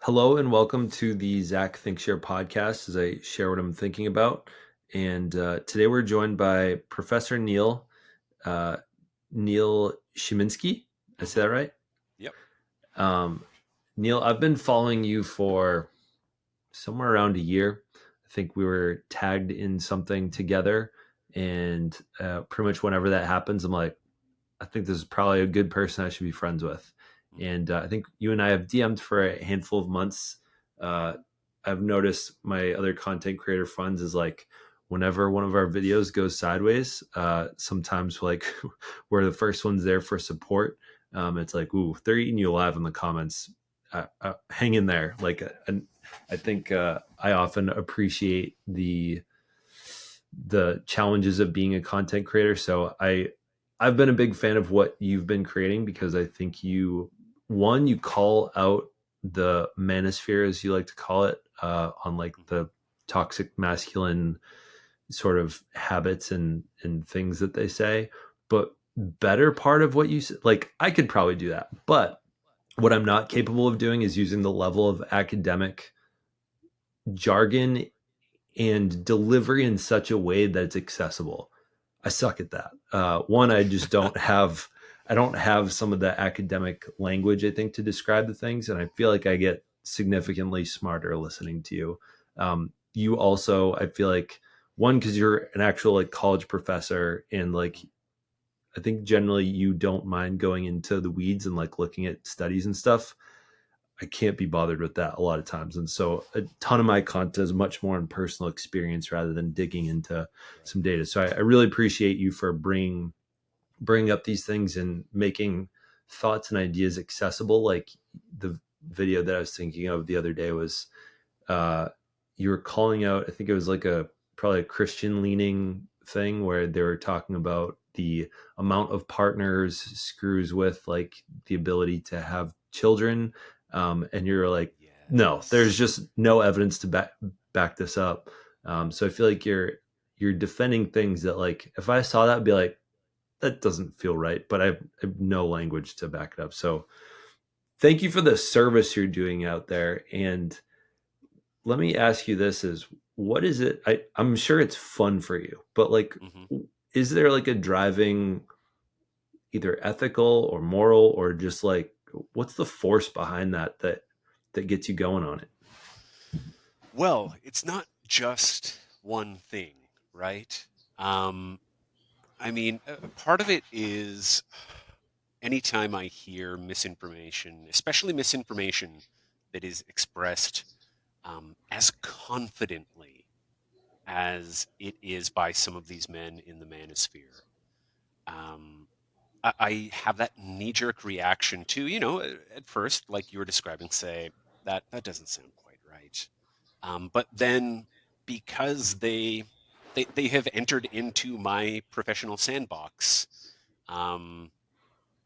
Hello and welcome to the Zach Think Share podcast as I share what I'm thinking about. And today we're joined by Professor uh, Neil Shiminski. I say hmm that right? Yep. Um, Neil, I've been following you for somewhere around a year. I think we were tagged in something together. And pretty much whenever that happens, I'm like, I think this is probably a good person I should be friends with. hmm And I think you and I have DM'd for a handful of months. Uh, I've noticed my other content creator friends is like whenever one of our videos goes sideways, sometimes like we're the first ones there for support. It's like, ooh, they're eating you alive in the comments. Hang in there. I think I often appreciate the challenges of being a content creator. I've been a big fan of what you've been creating because I think you call out the manosphere, as you like to call it, on like hmm the toxic masculine sort of habits and things that they say. But better part of what you like, I could probably do that, but what I'm not capable of doing is using the level of academic jargon and delivery in such a way that it's accessible. I suck at that. One, I just don't have. I don't have some of the academic language I think to describe the things, and I feel like I get significantly smarter listening to you. You also, I feel like one because you're an actual like college professor, and like I think generally you don't mind going into the weeds and like looking at studies and stuff. I can't be bothered with that a lot of times. And so a ton of my content is much more in personal experience rather than digging into Right. some data. So I really appreciate you for bringing up these things and making thoughts and ideas accessible. Like the video that I was thinking of the other day was uh, you were calling out, I think it was like probably a Christian leaning thing where they were talking about the amount of partners screws with like the ability to have children. And you're like, no, there's Yes. just no evidence to back this up. So I feel like you're defending things that like if I saw that I'd be like, that doesn't feel right, but I have no language to back it up. So thank you for the service you're doing out there. And let me ask you this is what is it I'm sure it's fun for you, but like hmm is there like a driving either ethical or moral or just like what's the force behind that gets you going on it? Well, it's not just one thing, right? Um, part of it is anytime I hear misinformation, especially misinformation that is expressed as confidently as it is by some of these men in the manosphere. Um, I have that knee-jerk reaction to, at first, like you were describing, say that doesn't sound quite right. But then, because they have entered into my professional sandbox, um,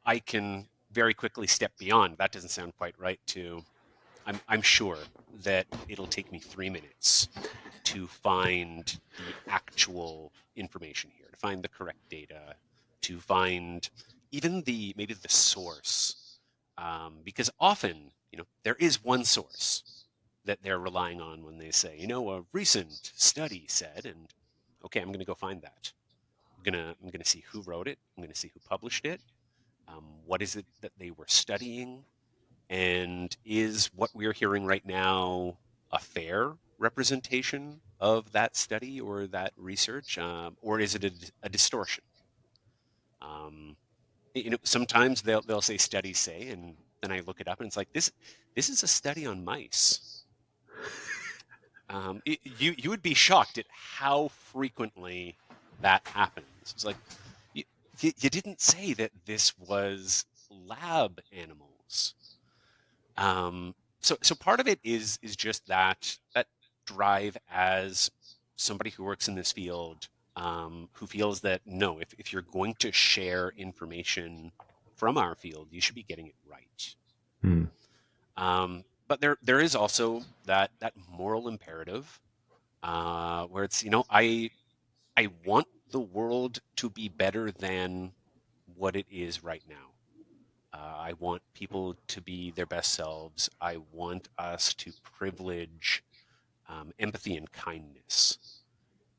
I can very quickly step beyond. That doesn't sound quite right. To I'm sure that it'll take me 3 minutes to find the actual information here, to find the correct data, to find even the maybe the source, because often there is one source that they're relying on when they say a recent study said, and okay, I'm going to go find that. I'm gonna see who wrote it. I'm going to see who published it. What is it that they were studying? And is what we're hearing right now a fair representation of that study or that research, or is it a distortion? Um, Sometimes they'll say studies say, and then I look it up and it's like this is a study on mice. You would be shocked at how frequently that happens. It's like you, you didn't say that this was lab animals. So part of it is just that drive as somebody who works in this field, who feels that no, if you're going to share information from our field, you should be getting it right. Hmm. But there is also that moral imperative, where it's I want the world to be better than what it is right now. I want people to be their best selves. I want us to privilege empathy and kindness.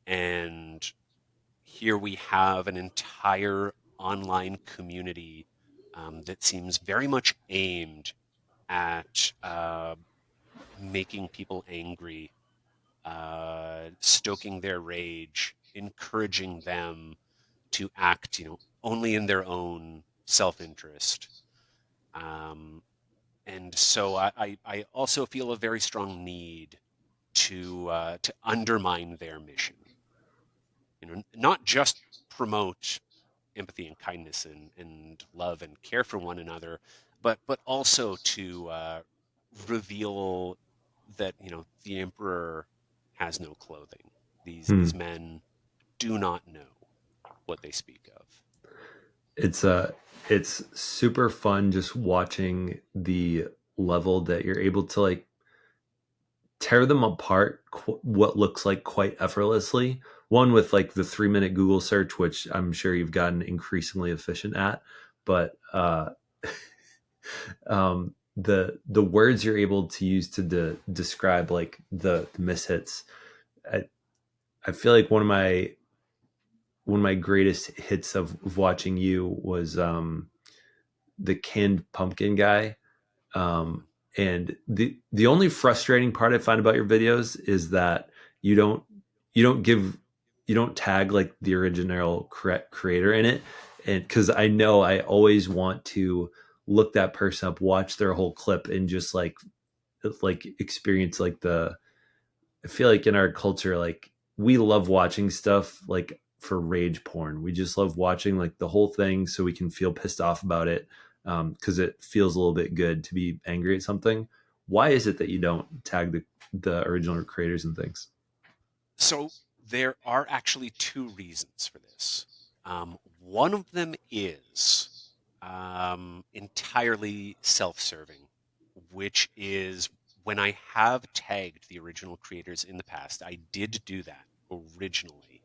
And here we have an entire online community that seems very much aimed at making people angry, stoking their rage, encouraging them to act, only in their own self-interest. Um, and so I also feel a very strong need to undermine their mission. Not just promote empathy and kindness and love and care for one another, but also to reveal that the emperor has no clothing. These Hmm. men do not know what they speak of. It's it's super fun just watching the level that you're able to like tear them apart what looks like quite effortlessly. One with like the 3 minute Google search, which I'm sure you've gotten increasingly efficient at, but the words you're able to use to describe like the mishits. I, I feel like one of my greatest hits of watching you was the canned pumpkin guy. Mm. And the only frustrating part I find about your videos is that you don't you don't give you don't tag like the original creator in it, and because I know I always want to look that person up, watch their whole clip, and just like experience like the I feel like in our culture, like we love watching stuff like for rage porn. We just love watching like the whole thing so we can feel pissed off about it because it feels a little bit good to be angry at something. Why is it that you don't tag the original creators and things? So there are actually two reasons for this. One of them is entirely self-serving, which is when I have tagged the original creators in the past, I did do that originally.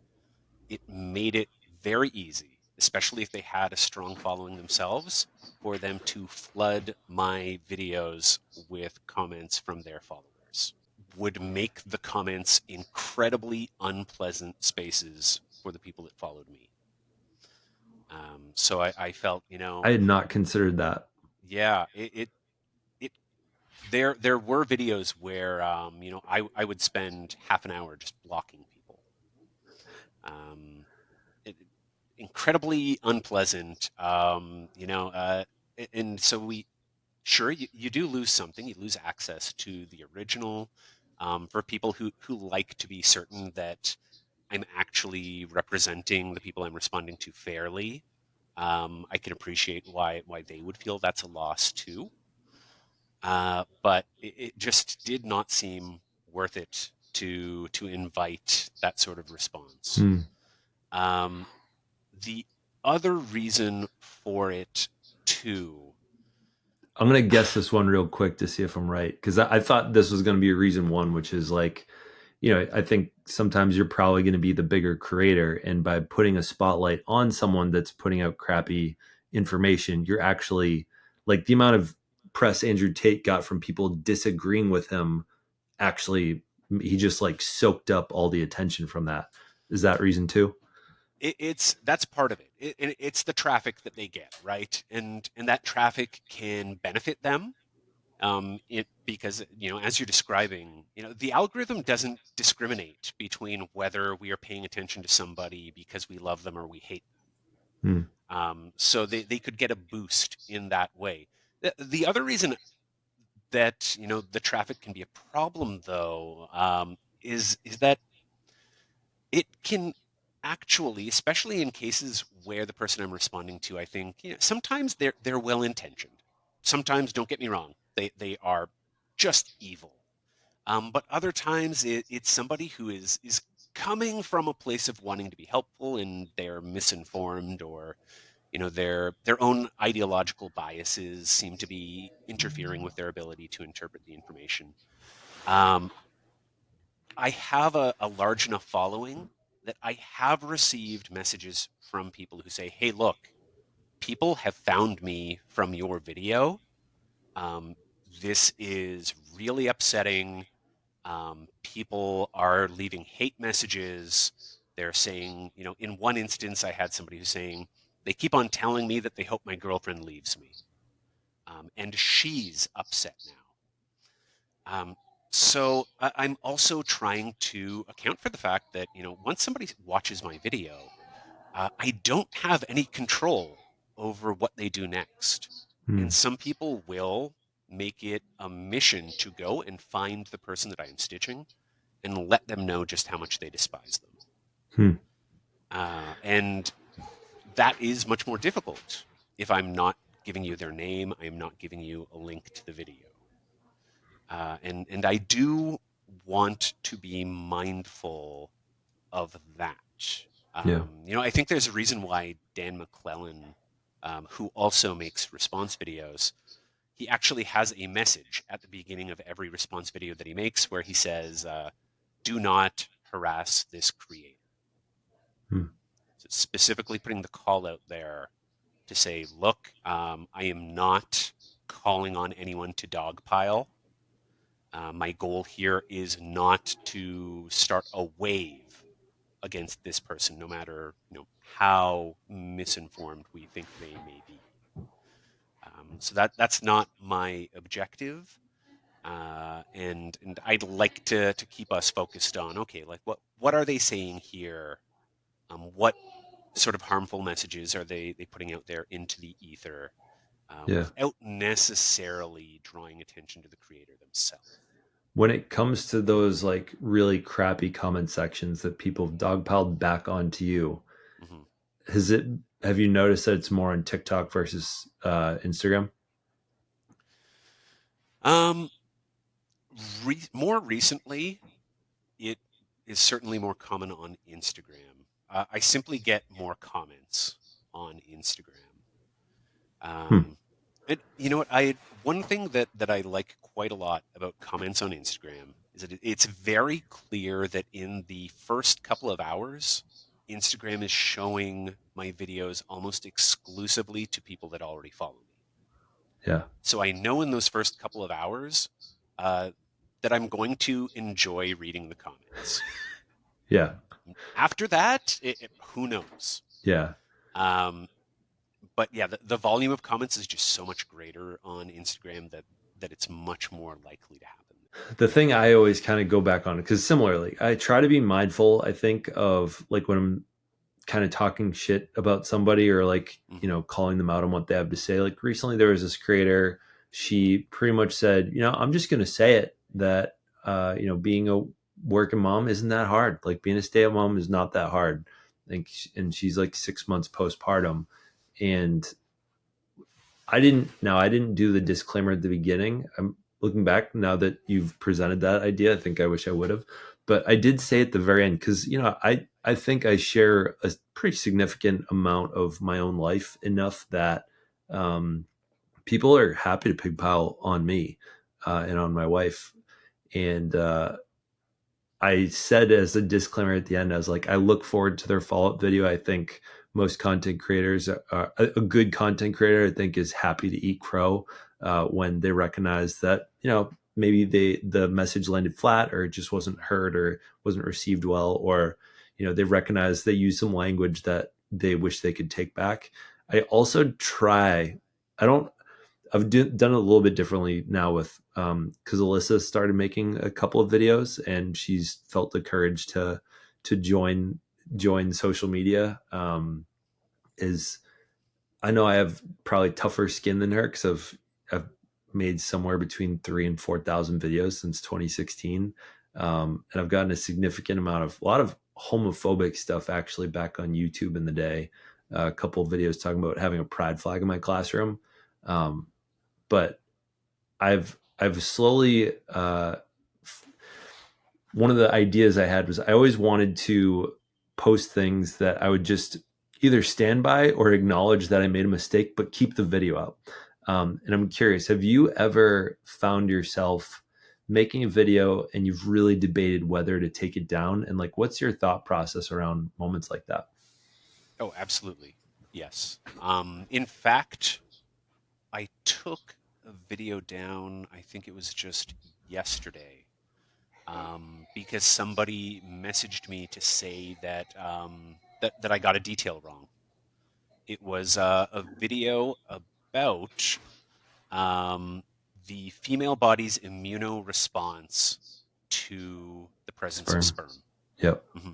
It made it very easy, especially if they had a strong following themselves, for them to flood my videos with comments from their followers. Would make the comments incredibly unpleasant spaces for the people that followed me. So I felt, I had not considered that. yeah, it there were videos where I would spend half an hour just blocking people. Um, it, Incredibly unpleasant. And so sure you do lose something. You lose access to the original. For people who like to be certain that I'm actually representing the people I'm responding to fairly. I can appreciate why they would feel that's a loss too. But it just did not seem worth it to invite that sort of response. Hmm. Um, the other reason for it too. I'm gonna guess this one real quick to see if I'm right because I thought this was gonna be reason one, which is like, I think sometimes you're probably going to be the bigger creator, and by putting a spotlight on someone that's putting out crappy information, you're actually like the amount of press Andrew Tate got from people disagreeing with him. Actually, he just like soaked up all the attention from that. Is that reason too? It's that's part of it. It's the traffic that they get, right? And that traffic can benefit them. It because as you're describing, the algorithm doesn't discriminate between whether we are paying attention to somebody because we love them or we hate Hmm. them. So they could get a boost in that way. The other reason that the traffic can be a problem, though, is that it can actually, especially in cases where the person I'm responding to, I think, sometimes they're well intentioned. Sometimes, don't get me wrong, they are just evil. But other times it's somebody who is coming from a place of wanting to be helpful and they're misinformed, or their own ideological biases seem to be interfering with their ability to interpret the information. Um, I have a large enough following that I have received messages from people who say, "Hey, look, people have found me from your video. Um, this is really upsetting. People are leaving hate messages. They're saying, in one instance, I had somebody who's saying, they keep on telling me that they hope my girlfriend leaves me. And she's upset now. So I'm also trying to account for the fact that, once somebody watches my video, I don't have any control over what they do next. Hmm. And some people will make it a mission to go and find the person that I am stitching and let them know just how much they despise them. Hmm. And that is much more difficult if I'm not giving you their name, I am not giving you a link to the video. And I do want to be mindful of that. Yeah. I think there's a reason why Dan McClellan, who also makes response videos, he actually has a message at the beginning of every response video that he makes where he says, "Do not harass this creator." Hmm. So specifically putting the call out there to say, "Look, I am not calling on anyone to dogpile. My goal here is not to start a wave against this person, no matter how misinformed we think they may be." So that's not my objective, and I'd like to keep us focused on, okay, like what are they saying here? What sort of harmful messages are they putting out there into the ether, Yeah. without necessarily drawing attention to the creator themselves? When it comes to those like really crappy comment sections that people have dogpiled back onto you, Hmm. has it have you noticed that it's more on TikTok versus Instagram? Um, More recently, it is certainly more common on Instagram. I simply get more comments on Instagram. Hmm. And you know what? I One thing that I like quite a lot about comments on Instagram is that it's very clear that in the first couple of hours, Instagram is showing my videos almost exclusively to people that already follow me. Yeah. So I know in those first couple of hours, uh, that I'm going to enjoy reading the comments. Yeah. After that, who knows? Yeah. Um, but yeah, the volume of comments is just so much greater on Instagram that it's much more likely to happen The thing I always kind of go back on, because similarly, I try to be mindful, I think, of like when I'm kind of talking shit about somebody or like, there. Hmm. calling them out on what they have to say. Like recently there was this creator, she pretty much said, I'm just going to say it that, being a working mom isn't that hard. Like being a stay at home is not that hard. I think, and she's like 6 months postpartum. And I didn't do the disclaimer at the beginning. I'm looking back now that you've presented that idea. I think I wish I would have, but I did say at the very end, because, I think I share a pretty significant amount of my own life enough that, um, people are happy to pigpile on me, and on my wife. And, I said as a disclaimer at the end, I was like, I look forward to their follow up video. I think most content creators are a good content creator. I think is happy to eat crow, when they recognize that, maybe the message landed flat or it just wasn't heard or wasn't received well, or, they recognize they use some language that they wish they could take back. I also try. I don't done it a little bit differently now with, because Alyssa started making a couple of videos and she's felt the courage to join social media. Is I know I have probably tougher skin than her because I've made somewhere between 3 and 4 thousand videos since 2016, and I've gotten a significant amount of a lot of homophobic stuff actually back on YouTube in the day. A couple of videos talking about having a pride flag in my classroom. But I've slowly, one of the ideas I had was I always wanted to post things that I would just either stand by or acknowledge that I made a mistake, but keep the video up. And I'm curious, have you ever found yourself making a video and you've really debated whether to take it down? And like, what's your thought process around moments like that? Oh, absolutely. Yes. In fact, I took a video down, I think it was just yesterday, because somebody messaged me to say that that I got a detail wrong. It was a video about um, the female body's immunoresponse to the presence of Sperm. sperm. Yep. hmm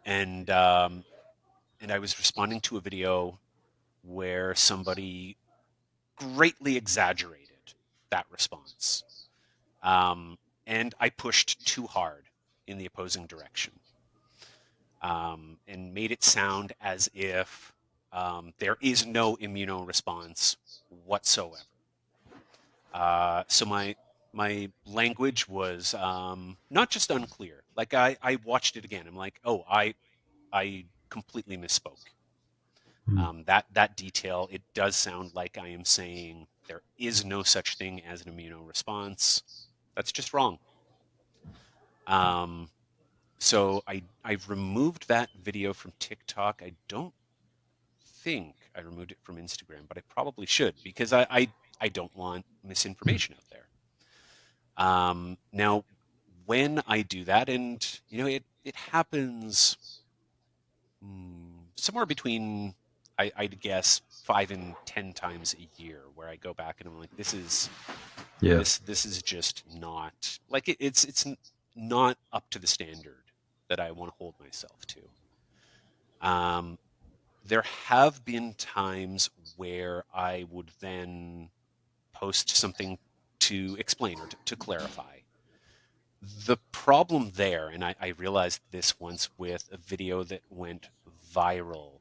And and I was responding to a video where somebody greatly exaggerated that response. Um, and I pushed too hard in the opposing direction, and made it sound as if there is no immunoresponse whatsoever. So my language was not just unclear. Like I watched it again. I'm like, oh, I completely misspoke. Hmm. That detail, it does sound like I am saying there is no such thing as an immunoresponse. That's just wrong. Um, so I've removed that video from TikTok. I don't think I removed it from Instagram, but I probably should because I don't want misinformation out there. Now, when I do that, and it happens somewhere between I'd guess 5 and 10 times a year, where I go back and I'm like, Yeah. this is just not like it's not up to the standard that I want to hold myself to. Um, there have been times where I would then post something to explain or to clarify. The problem there, and I realized this once with a video that went viral,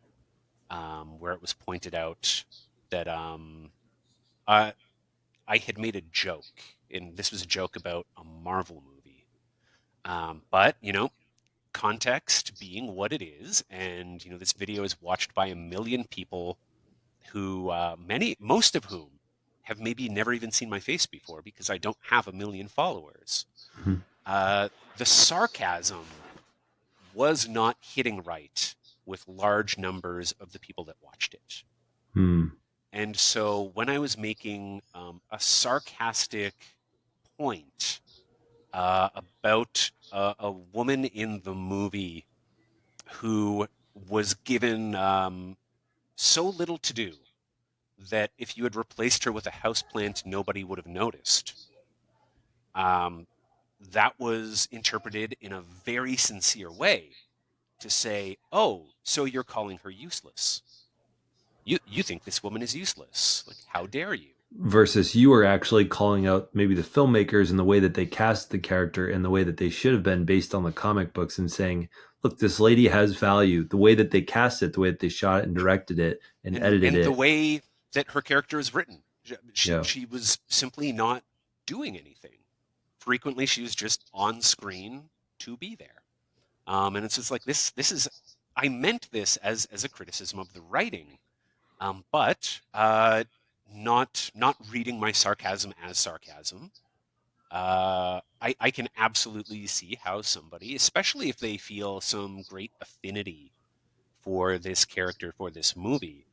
where it was pointed out that I, I had made a joke, and this was a joke about a Marvel movie. But, context being what it is, and, this video is watched by 1 million people who, most of whom have maybe never even seen my face before because I don't have 1 million followers. Hmm. The sarcasm was not hitting right with large numbers of the people that watched it. Hmm. And so when I was making a sarcastic point about a woman in the movie who was given so little to do that if you had replaced her with a houseplant, nobody would have noticed. Um, that was interpreted in a very sincere way to say, "Oh, so you're calling her useless? You think this woman is useless? Like, how dare you?" Versus you were actually calling out maybe the filmmakers and the way that they cast the character and the way that they should have been based on the comic books and saying, look, this lady has value. The way that they cast it, the way that they shot it and directed it and edited And the it. way that her character is written, Yeah. she was simply not doing anything. Frequently, she was just on screen to be there. And it's just like this is I meant this as a criticism of the writing, but not reading my sarcasm as sarcasm. I can absolutely see how somebody, especially if they feel some great affinity for this character, for this movie,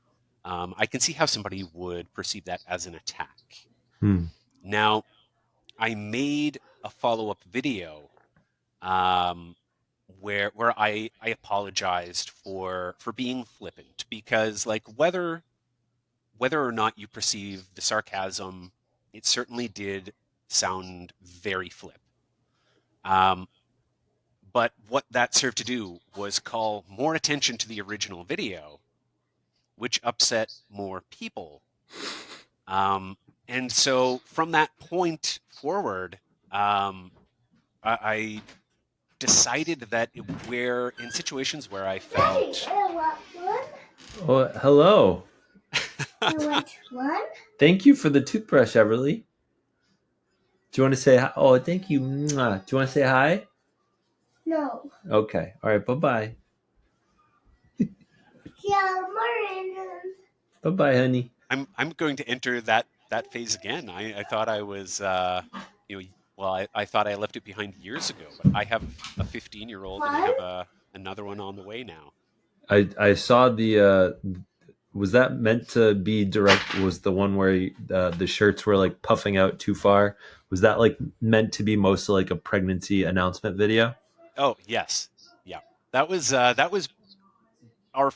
I can see how somebody would perceive that as an attack. Hmm. Now, I made a follow-up video um, where I apologized for being flippant because like whether or not you perceive the sarcasm, it certainly did sound very flip. Um, but what that served to do was call more attention to the original video, which upset more people. Um, and so from that point forward, I decided that where in situations where I Daddy, felt I want one. Oh, hello. I want one. Thank you for the toothbrush, Everly. Do you want to say hi? Oh, thank you. Mwah. Do you want to say hi? No. Okay. All right. Bye bye. Yeah, Martin. Bye bye, honey. I'm going to enter that phase again. I thought I was you know well I thought I left it behind years ago, but I have a 15-year-old and I One. have another one on the way now. I saw was that meant to be direct? Was the one where the shirts were like puffing out too far? Was that like meant to be mostly like a pregnancy announcement video? Oh, yes. Yeah. That was our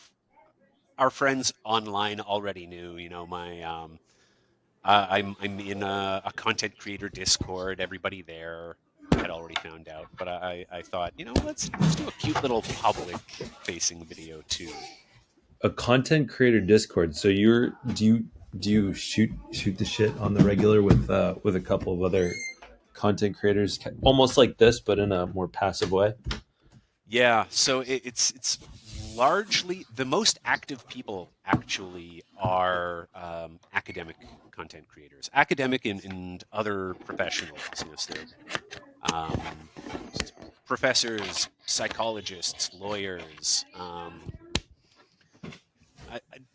our friends online already knew, my I'm in a content creator Discord. Everybody there had already found out, but I thought, let's do a cute little public facing video too. A content creator Discord. So do you shoot the shit on the regular with a couple of other content creators, almost like this, but in a more passive way? Yeah, so it's largely the most active people actually are academic content creators, academic and other professionals. So um, professors, psychologists, lawyers.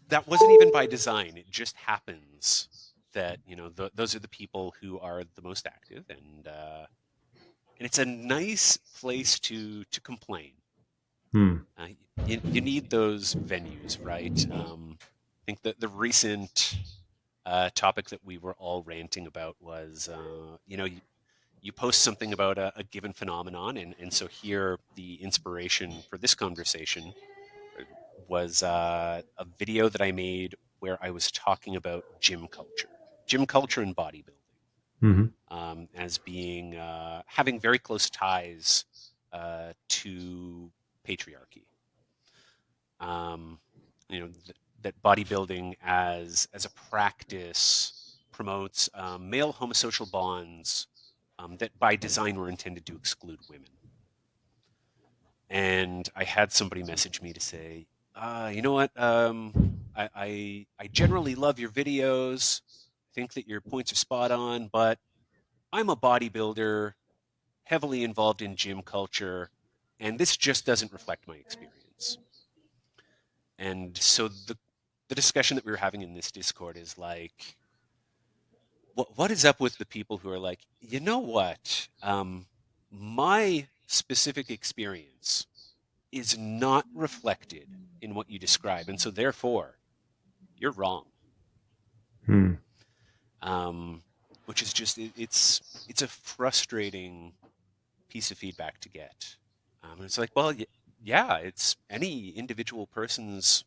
That wasn't even by design. It just happens that those are the people who are the most active, and it's a nice place to complain. Hmm. Uh, you need those venues, right? I think that the recent topic that we were all ranting about was, you post something about a given phenomenon, and so here the inspiration for this conversation was a video that I made where I was talking about gym culture and bodybuilding, Mm-hmm. as being having very close ties to patriarchy. Um, that bodybuilding as a practice promotes male homosocial bonds that by design were intended to exclude women. And I had somebody message me to say, you know what? I generally love your videos. I think that your points are spot on, but I'm a bodybuilder, heavily involved in gym culture, and this just doesn't reflect my experience. And so the discussion that we were having in this Discord is like, what is up with the people who are like, you know what? My specific experience is not reflected in what you describe, and so therefore you're wrong. Hmm. Um, which is just it's a frustrating piece of feedback to get. And it's like, well, yeah, it's any individual person's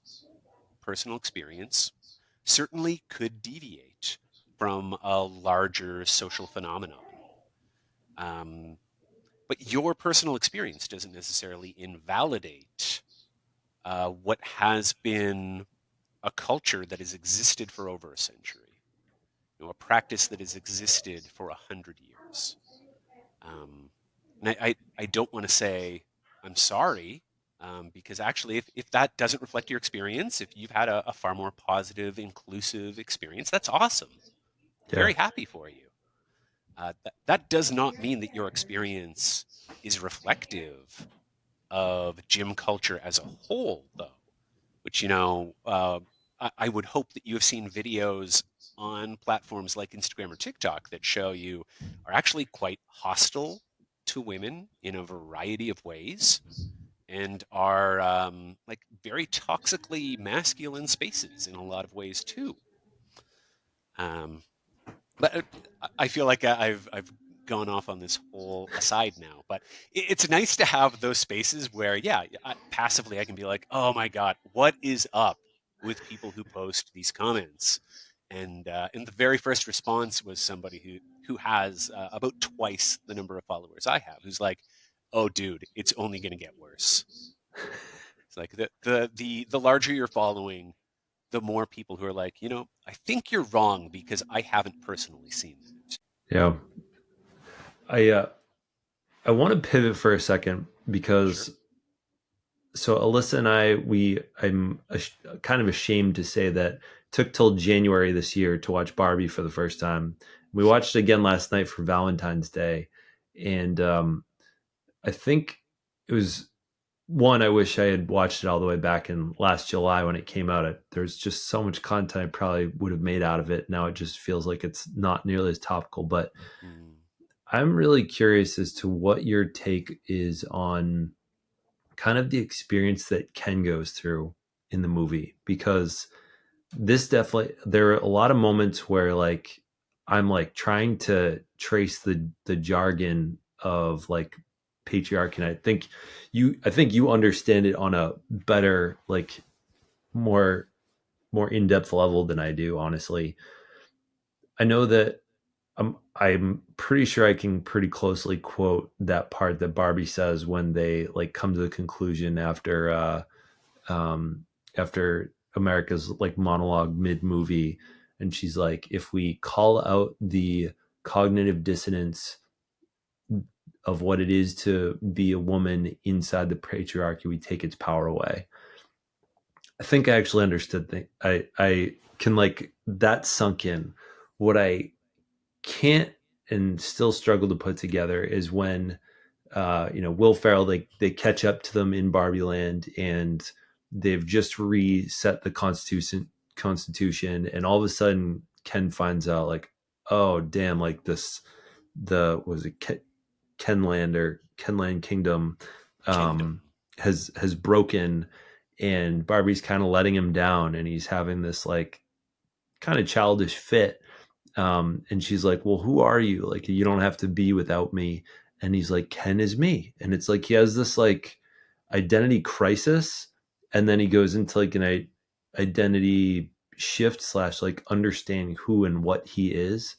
personal experience certainly could deviate from a larger social phenomenon. Um, but your personal experience doesn't necessarily invalidate what has been a culture that has existed for over a century, a practice that has existed for 100 years. Um, and I don't want to say I'm sorry, because actually, if that doesn't reflect your experience, if you've had a far more positive, inclusive experience, that's awesome. Yeah. Very happy for you. That does not mean that your experience is reflective of gym culture as a whole, though, which, I would hope that you have seen videos on platforms like Instagram or TikTok that show you are actually quite hostile to women in a variety of ways and are like very toxically masculine spaces in a lot of ways too. Um, but I feel like I've gone off on this whole aside now, but it's nice to have those spaces where, yeah, passively I can be like, oh my god, what is up with people who post these comments? And the very first response was somebody who has about twice the number of followers I have, who's like, oh dude, it's only going to get worse. It's like the larger you're following, the more people who are like, I think you're wrong because I haven't personally seen that. Yeah. I want to pivot for a second Sure. because so Alyssa and I'm kind of ashamed to say that it took till January this year to watch Barbie for the first time. We watched it again last night for Valentine's Day, and I think it was one. I wish I had watched it all the way back in last July when it came out. There's just so much content I probably would have made out of it. Now it just feels like it's not nearly as topical. But Mm. I'm really curious as to what your take is on kind of the experience that Ken goes through in the movie because this definitely, there are a lot of moments where like I'm like trying to trace the jargon of like patriarchy, and I think you understand it on a better, like more more in-depth level than I do, honestly. I know that I'm pretty sure I can pretty closely quote that part that Barbie says when they like come to the conclusion um after America's like monologue mid movie, and she's like, if we call out the cognitive dissonance of what it is to be a woman inside the patriarchy, we take its power away. I think I actually understood I can like that sunk in. What I can't and still struggle to put together is when Will Ferrell, they catch up to them in Barbie Land, and they've just reset the constitution, and all of a sudden Ken finds out like, oh damn, like this, the was it Kenland or Kenland Kingdom Kingdom. um has broken, and Barbie's kind of letting him down, and he's having this like kind of childish fit, and she's like, well, who are you? Like, you don't have to be without me. And he's like, Ken is me. And it's like he has this like identity crisis, and then he goes into like an identity shift slash like understanding who and what he is.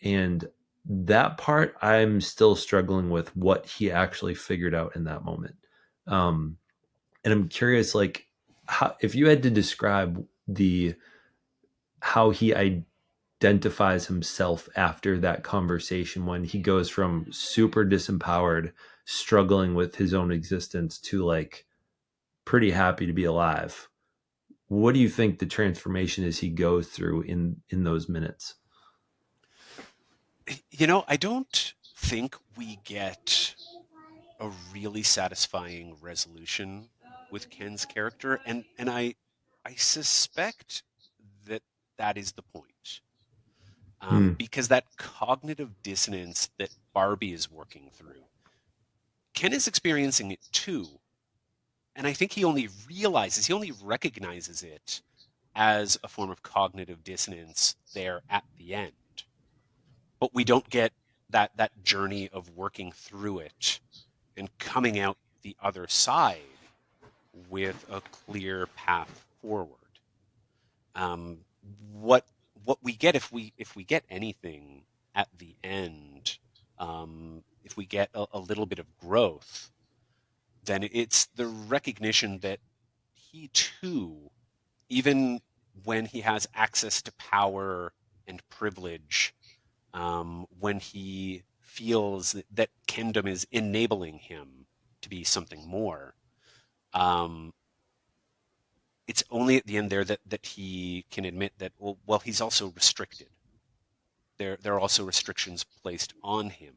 And that part I'm still struggling with what he actually figured out in that moment. um and I'm curious, like, how, if you had to describe the how he identifies himself after that conversation, when he goes from super disempowered, struggling with his own existence, to like pretty happy to be alive. What do you think the transformation is he goes through in those minutes? I don't think we get a really satisfying resolution with Ken's character, and I suspect that that is the point. Hmm. Because that cognitive dissonance that Barbie is working through, Ken is experiencing it too, and I think he only recognizes it as a form of cognitive dissonance there at the end. But we don't get that journey of working through it and coming out the other side with a clear path forward. Um, what what we get, if we get anything at the end, if we get a little bit of growth, then it's the recognition that he too, even when he has access to power and privilege, when he feels that kingdom is enabling him to be something more, um, it's only at the end there that he can admit that, well, he's also restricted. There are also restrictions placed on him,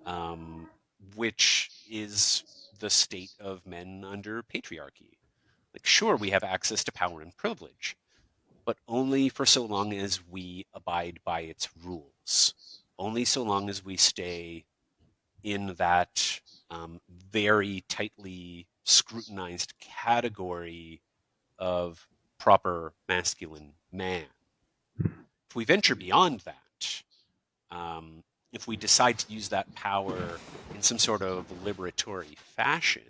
um, which is the state of men under patriarchy. Like, sure, we have access to power and privilege, but only for so long as we abide by its rules. Only so long as we stay in that very tightly scrutinized category of proper masculine man. If we venture beyond that, um, if we decide to use that power in some sort of liberatory fashion,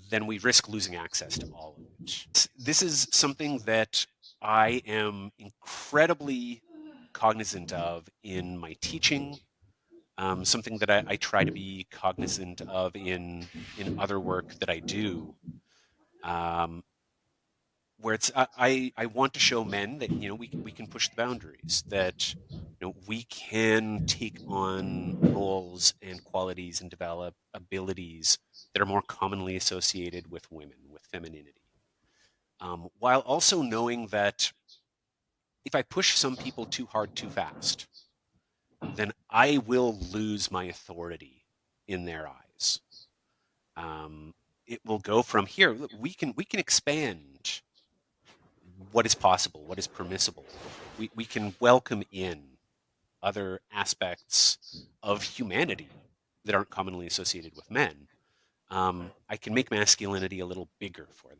then we risk losing access to all of it. This is something that I am incredibly cognizant of in my teaching, something that I try to be cognizant of in other work that I do, um, where it's I want to show men that we can push the boundaries, that we can take on roles and qualities and develop abilities that are more commonly associated with women, with femininity, while also knowing that if I push some people too hard too fast, then I will lose my authority in their eyes. Um, it will go from here. We can expand what is possible, what is permissible. We can welcome in other aspects of humanity that aren't commonly associated with men. I can make masculinity a little bigger for them.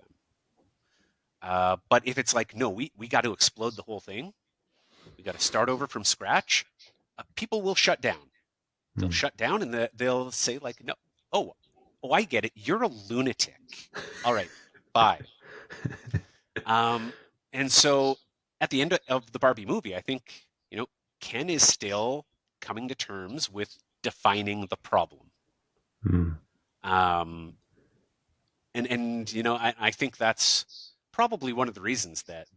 But if it's like, no, we got to explode the whole thing, we got to start over from scratch, people will shut down. They'll Mm. shut down and they'll say like, no, oh, oh, I get it. You're a lunatic. All right, bye. Um, and so at the end of the Barbie movie, I think, Ken is still coming to terms with defining the problem. Mm. Um, and I think that's probably one of the reasons that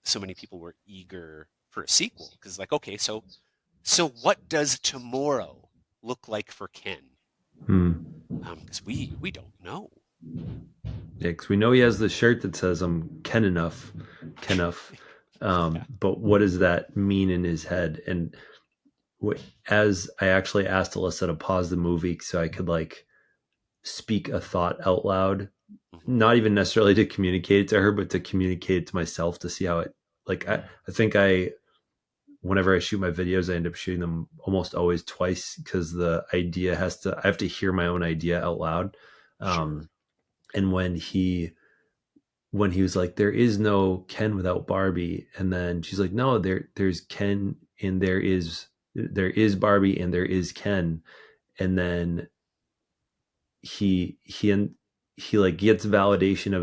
so many people were eager for a sequel because like, okay, so what does tomorrow look like for Ken? Mm. Because we don't know. Yeah, because we know he has the shirt that says "I'm Ken enough, Ken enough," Yeah. but what does that mean in his head? And as I actually asked Alyssa to pause the movie so I could like speak a thought out loud, Hmm. not even necessarily to communicate it to her, but to communicate it to myself to see how it. Like I think whenever I shoot my videos, I end up shooting them almost always twice because the idea I have to hear my own idea out loud. Sure. Um, and when he was like, "There is no Ken without Barbie," and then she's like, "No, there's Ken and there is Barbie and there is Ken," and then he he like gets validation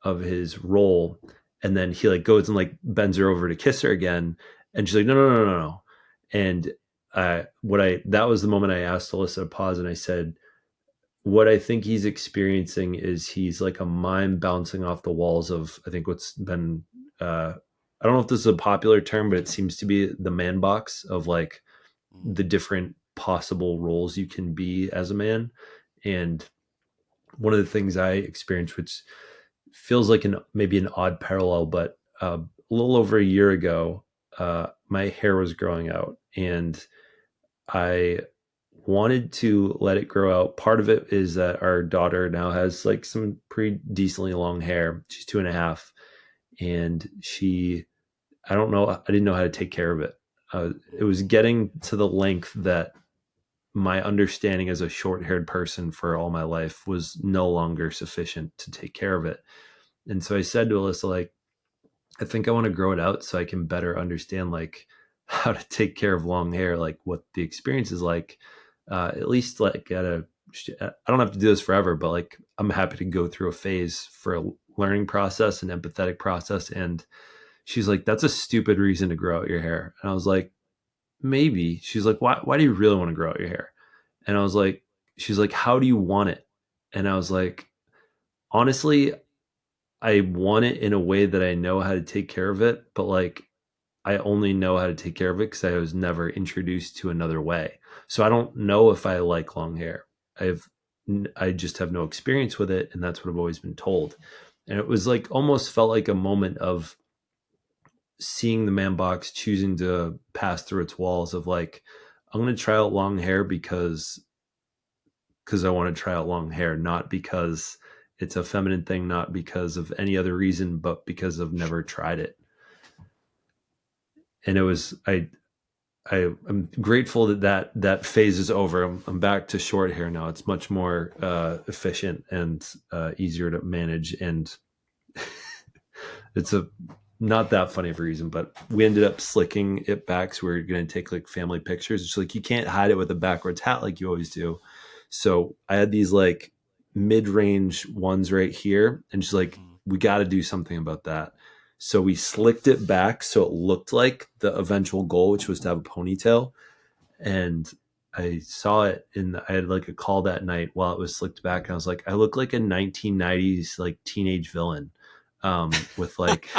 of his role, and then he like goes and like bends her over to kiss her again, and she's like, "No, no, no, no, no," and what I that was the moment I asked Alyssa to pause, and I said, what I think he's experiencing is he's like a mime bouncing off the walls of I think what's been I don't know if this is a popular term, but it seems to be the man box of like Mm, the different possible roles you can be as a man. And one of the things I experienced, which feels like maybe an odd parallel, but a little over a year ago, my hair was growing out, and I wanted to let it grow out. Part of it is that our daughter now has like some pretty decently long hair. She's 2.5, and I don't know, I didn't know how to take care of it. It mm, was getting to the length that my understanding as a short haired person for all my life was no longer sufficient to take care of it. And so I said to Alyssa, like, I think I want to grow it out so I can better understand like how to take care of long hair, like what the experience is like. At least like I don't have to do this forever, but like I'm happy to go through a phase for a learning process and empathetic process. And she's like, "That's a stupid reason to grow out your hair." And I was like, "Maybe." She's like, "Why do you really want to grow out your hair?" And I was like, "She's like, how do you want it?" And I was like, "Honestly, I want it in a way that I know how to take care of it, but like I only know how to take care of it because I was never introduced to another way. So I don't know if I like long hair. I've I just have no experience with it, and that's what I've always been told. And it was like almost felt like a moment of seeing the man box choosing to pass through its walls of like, I'm going to try out long hair because I want to try out long hair, not because it's a feminine thing, not because of any other reason, but because I've never sure. tried it. And it was I'm grateful that phase is over. I'm back to short hair now. It's much more efficient and easier to manage, and it's a not that funny of a reason, but we ended up slicking it back. So we are going to take like family pictures. It's like you can't hide it with a backwards hat like you always do. So I had these like mid range ones right here, and she's like, Mm. we got to do something about that. So we slicked it back so it looked like the eventual goal, which was to have a ponytail. And I saw it, and I had like a call that night while it was slicked back, and I was like, I look like a 1990s like teenage villain, with like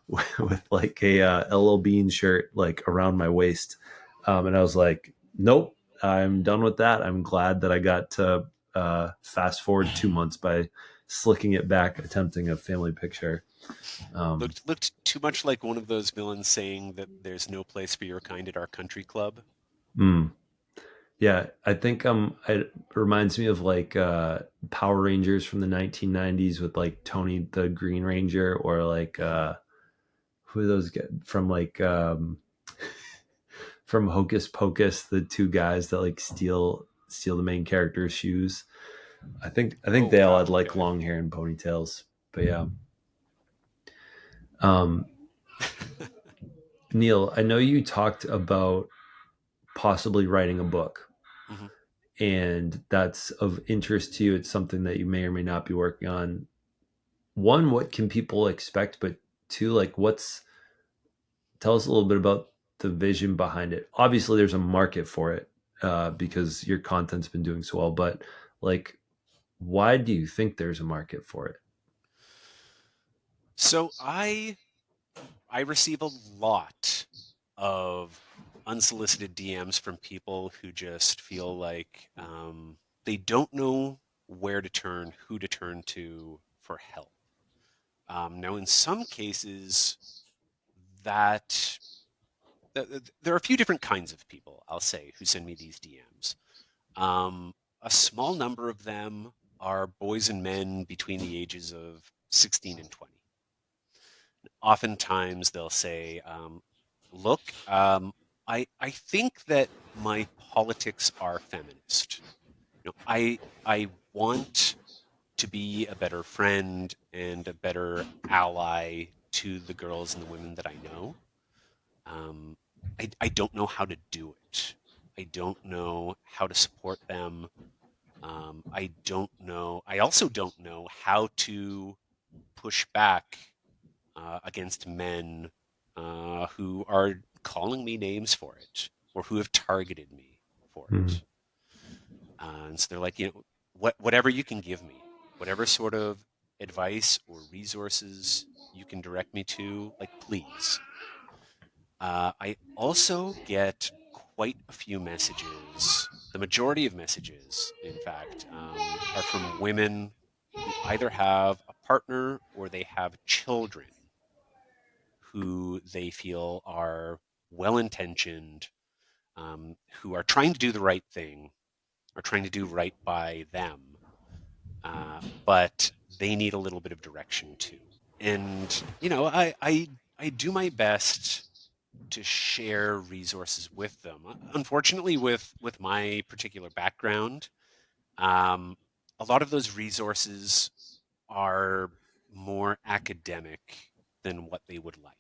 with like a LL Bean shirt like around my waist, and I was like, nope, I'm done with that. I'm glad that I got to fast forward 2 months by slicking it back, attempting a family picture. Um, Looked too much like one of those villains saying that there's no place for your kind at our country club. mm, yeah, I think it reminds me of like Power Rangers from the 1990s with like Tony the Green Ranger, or like Mm. who are those get from like from Hocus Pocus, the two guys that like steal the main character's shoes. I think Oh they all had wow, like okay. long hair and ponytails. But yeah. Um, Neil, I know you talked about possibly writing a book, Mhm. and that's of interest to you. It's something that you may or may not be working on. One, what can people expect? But two, like, tell us a little bit about the vision behind it. Obviously, there's a market for it because your content's been doing so well. But like, why do you think there's a market for it? So I receive a lot of unsolicited DMs from people who just feel like they don't know where to turn, who to turn to for help. Now, in some cases, that there are a few different kinds of people, I'll say, who send me these DMs. A small number of them are boys and men between the ages of 16 and 20. Oftentimes they'll say, look, I think that my politics are feminist. I want to be a better friend and a better ally to the girls and the women that I know. Um, I don't know how to do it. I don't know how to support them. I don't know. I also don't know how to push back against men who are calling me names for it or who have targeted me for Hmm. it. And so they're like, whatever you can give me, whatever sort of advice or resources you can direct me to, like, please. I also get quite a few messages. The majority of messages, in fact, are from women who either have a partner or they have children who they feel are well intentioned, who are trying to do the right thing, are trying to do right by them, but they need a little bit of direction too. And I do my best to share resources with them. Unfortunately, with my particular background, um, a lot of those resources are more academic than what they would like.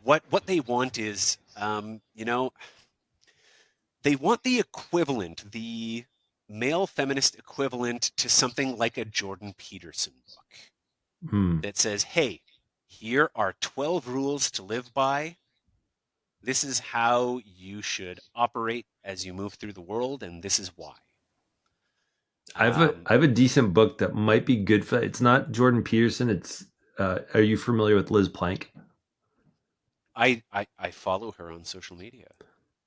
What they want is, they want the equivalent, the male feminist equivalent to something like a Jordan Peterson book Hmm. that says, "Hey, here are 12 rules to live by. This is how you should operate as you move through the world, and this is why." Um, I have a decent book that might be good for. It's not Jordan Peterson. It's are you familiar with Liz Plank? I follow her on social media.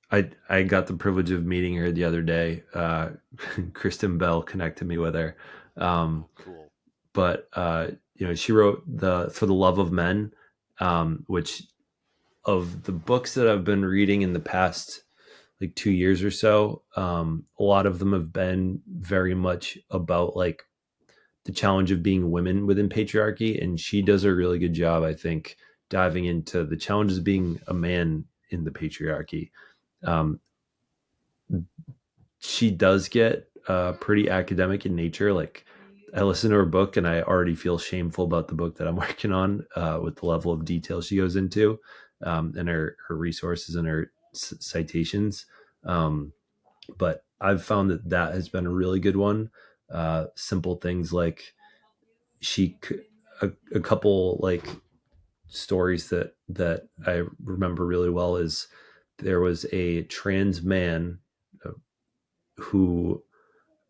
I got the privilege of meeting her the other day. Kristen Bell connected me with her. Um, Oh, cool. but she wrote the For the Love of Men, which of the books that I've been reading in the past like 2 years or so, a lot of them have been very much about like the challenge of being women within patriarchy, and she does a really good job, I think, diving into the challenges of being a man in the patriarchy. Um, she does get pretty academic in nature. Like I listen to her book and I already feel shameful about the book that I'm working on with the level of detail she goes into and her resources and her citations. But I've found that that has been a really good one. Simple things like she a couple like stories that I remember really well is there was a trans man who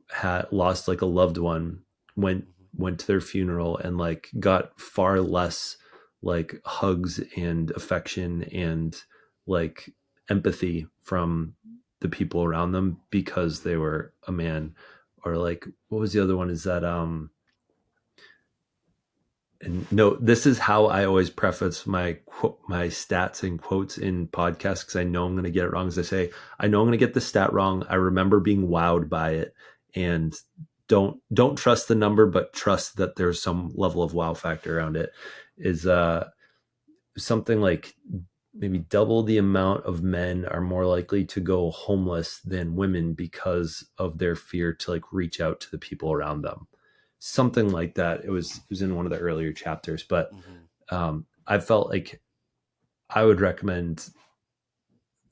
had lost like a loved one, went Hmm. went to their funeral and like got far less like hugs and affection and like empathy from the people around them because they were a man. Or like what was the other one, is that and no, this is how I always preface my stats and quotes in podcasts because I know I'm going to get it wrong. As I say, I know I'm going to get the stat wrong. I remember being wowed by it, and don't trust the number, but trust that there's some level of wow factor around it. Is something like maybe double the amount of men are more likely to go homeless than women because of their fear to like reach out to the people around them. something like that. It was in one of the earlier chapters, but Hmm. I felt like I would recommend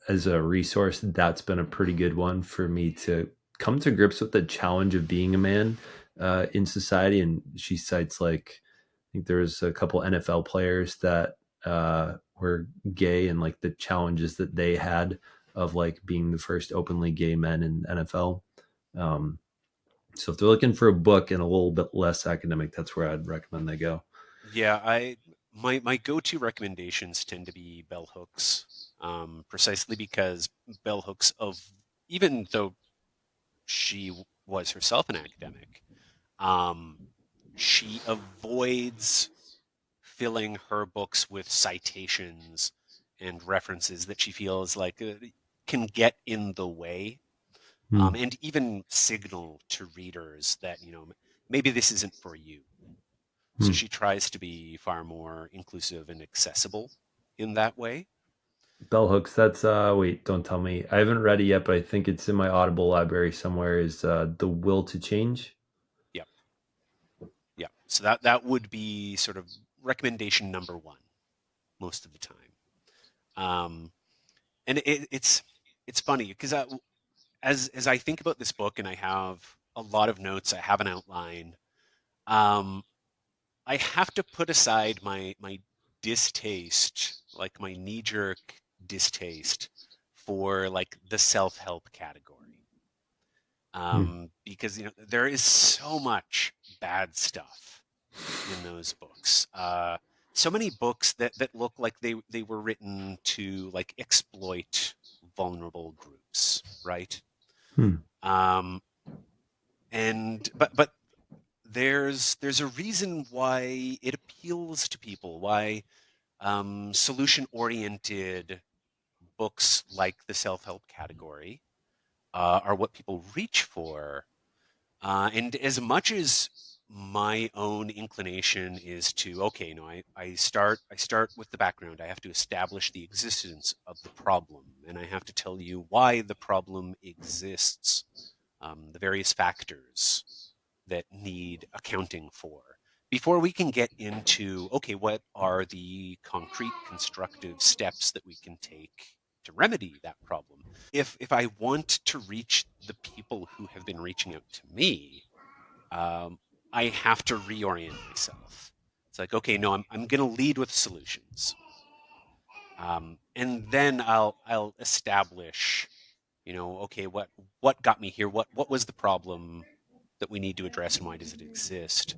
as a resource, that's been a pretty good one for me to come to grips with the challenge of being a man in society. And she cites like, I think there was a couple NFL players that were gay and like the challenges that they had of like being the first openly gay men in NFL. Um, so if they're looking for a book and a little bit less academic, that's where I'd recommend they go. Yeah, my go-to recommendations tend to be bell hooks, precisely because bell hooks of even though she was herself an academic, um, she avoids filling her books with citations and references that she feels like can get in the way, Hmm. and even signal to readers that maybe this isn't for you. So Hmm. she tries to be far more inclusive and accessible in that way. Bell hooks. That's wait, don't tell me. I haven't read it yet, but I think it's in my Audible library somewhere. Is The Will to Change? Yep, yep. So that would be sort of recommendation number one most of the time. Um, and it's funny because as I think about this book and I have a lot of notes, I have an outline. Um, I have to put aside my distaste, like my knee jerk distaste for like the self help category, Hmm. because there is so much bad stuff in those books. So many books that look like they were written to like exploit vulnerable groups, right? Hmm. Um, and but there's a reason why it appeals to people, why solution oriented books like the self help category are what people reach for. And as much as my own inclination is to, okay, I start with the background. I have to establish the existence of the problem, and I have to tell you why the problem exists, the various factors that need accounting for. Before we can get into, okay, what are the concrete constructive steps that we can take to remedy that problem? If I want to reach the people who have been reaching out to me, um, I have to reorient myself. It's like, okay, no, I'm going to lead with solutions, and then I'll establish, okay, what got me here? What was the problem that we need to address, and why does it exist?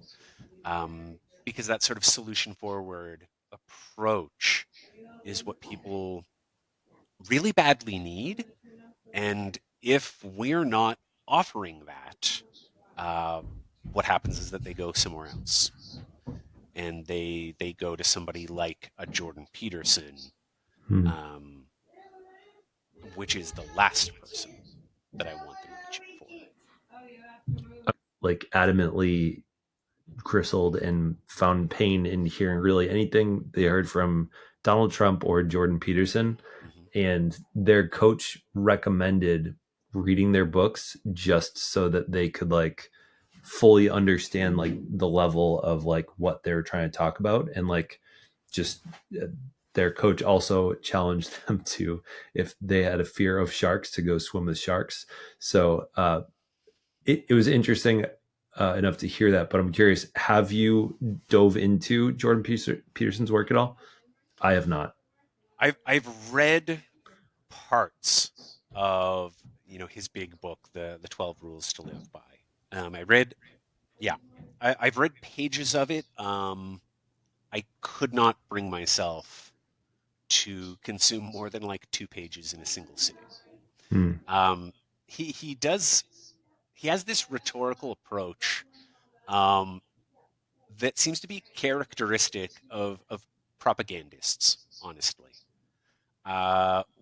Because that sort of solution forward approach is what people really badly need. And if we're not offering that, uh, what happens is that they go somewhere else and they go to somebody like a Jordan Peterson, Hmm. um, which is the last person that I want them reaching for. Like adamantly bristled and found pain in hearing really anything they heard from Donald Trump or Jordan Peterson. Hmm. And their coach recommended reading their books just so that they could like fully understand like the level of like what they were trying to talk about. And like just their coach also challenged them to, if they had a fear of sharks, to go swim with sharks. So it was interesting enough to hear that. But I'm curious, have you dove into Jordan Peterson's work at all? I have not. I've read parts of his big book, the 12 Rules to Live By. I read, yeah, I've read pages of it. I could not bring myself to consume more than like 2 pages in a single sitting. Hmm. Um, he has this rhetorical approach, um, that seems to be characteristic of propagandists, honestly.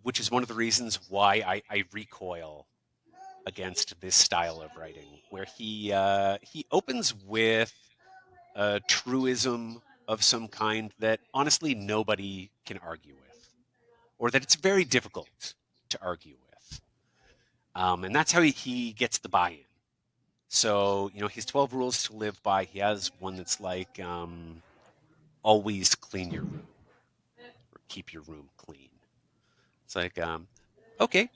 Which is one of the reasons why I recoil against this style of writing, where he opens with a truism of some kind that honestly nobody can argue with, or that it's very difficult to argue with, and that's how he gets the buy-in. So, his 12 rules to live by, he has one that's like, always clean your room or keep your room clean. It's like, okay,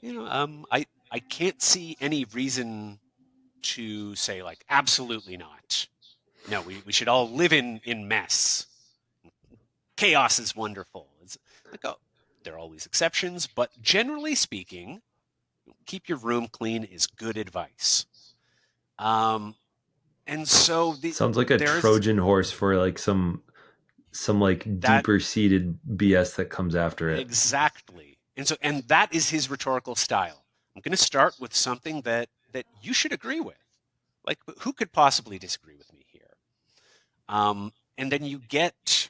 I can't see any reason to say like, absolutely not. No, we should all live in mess. Chaos is wonderful. It's like, oh, there are always exceptions, but generally speaking, keep your room clean is good advice. Um, and so Sounds like a there's Trojan horse for like some like that deeper seated BS that comes after it. exactly. And that is his rhetorical style. I'm going to start with something that you should agree with. Like, who could possibly disagree with me here? And then you get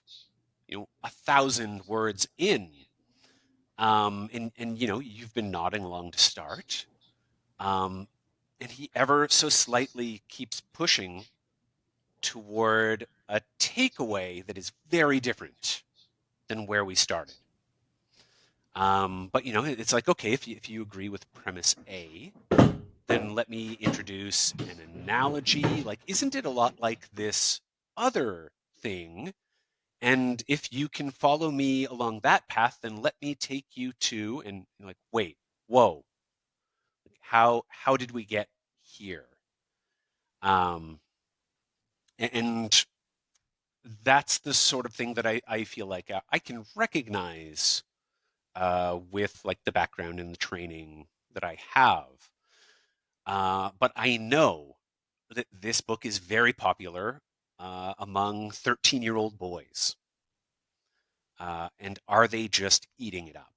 1,000 words in, and you've been nodding along to start, um, and he ever so slightly keeps pushing toward a takeaway that is very different than where we started. But it's like, okay, if you agree with premise A, then let me introduce an analogy. Like, isn't it a lot like this other thing? And if you can follow me along that path, then let me take you to, and you're like, wait, whoa, how did we get here? Um, and that's the sort of thing that I feel like I can recognize with like the background and the training that I have. But I know that this book is very popular among 13-year-old boys. And are they just eating it up?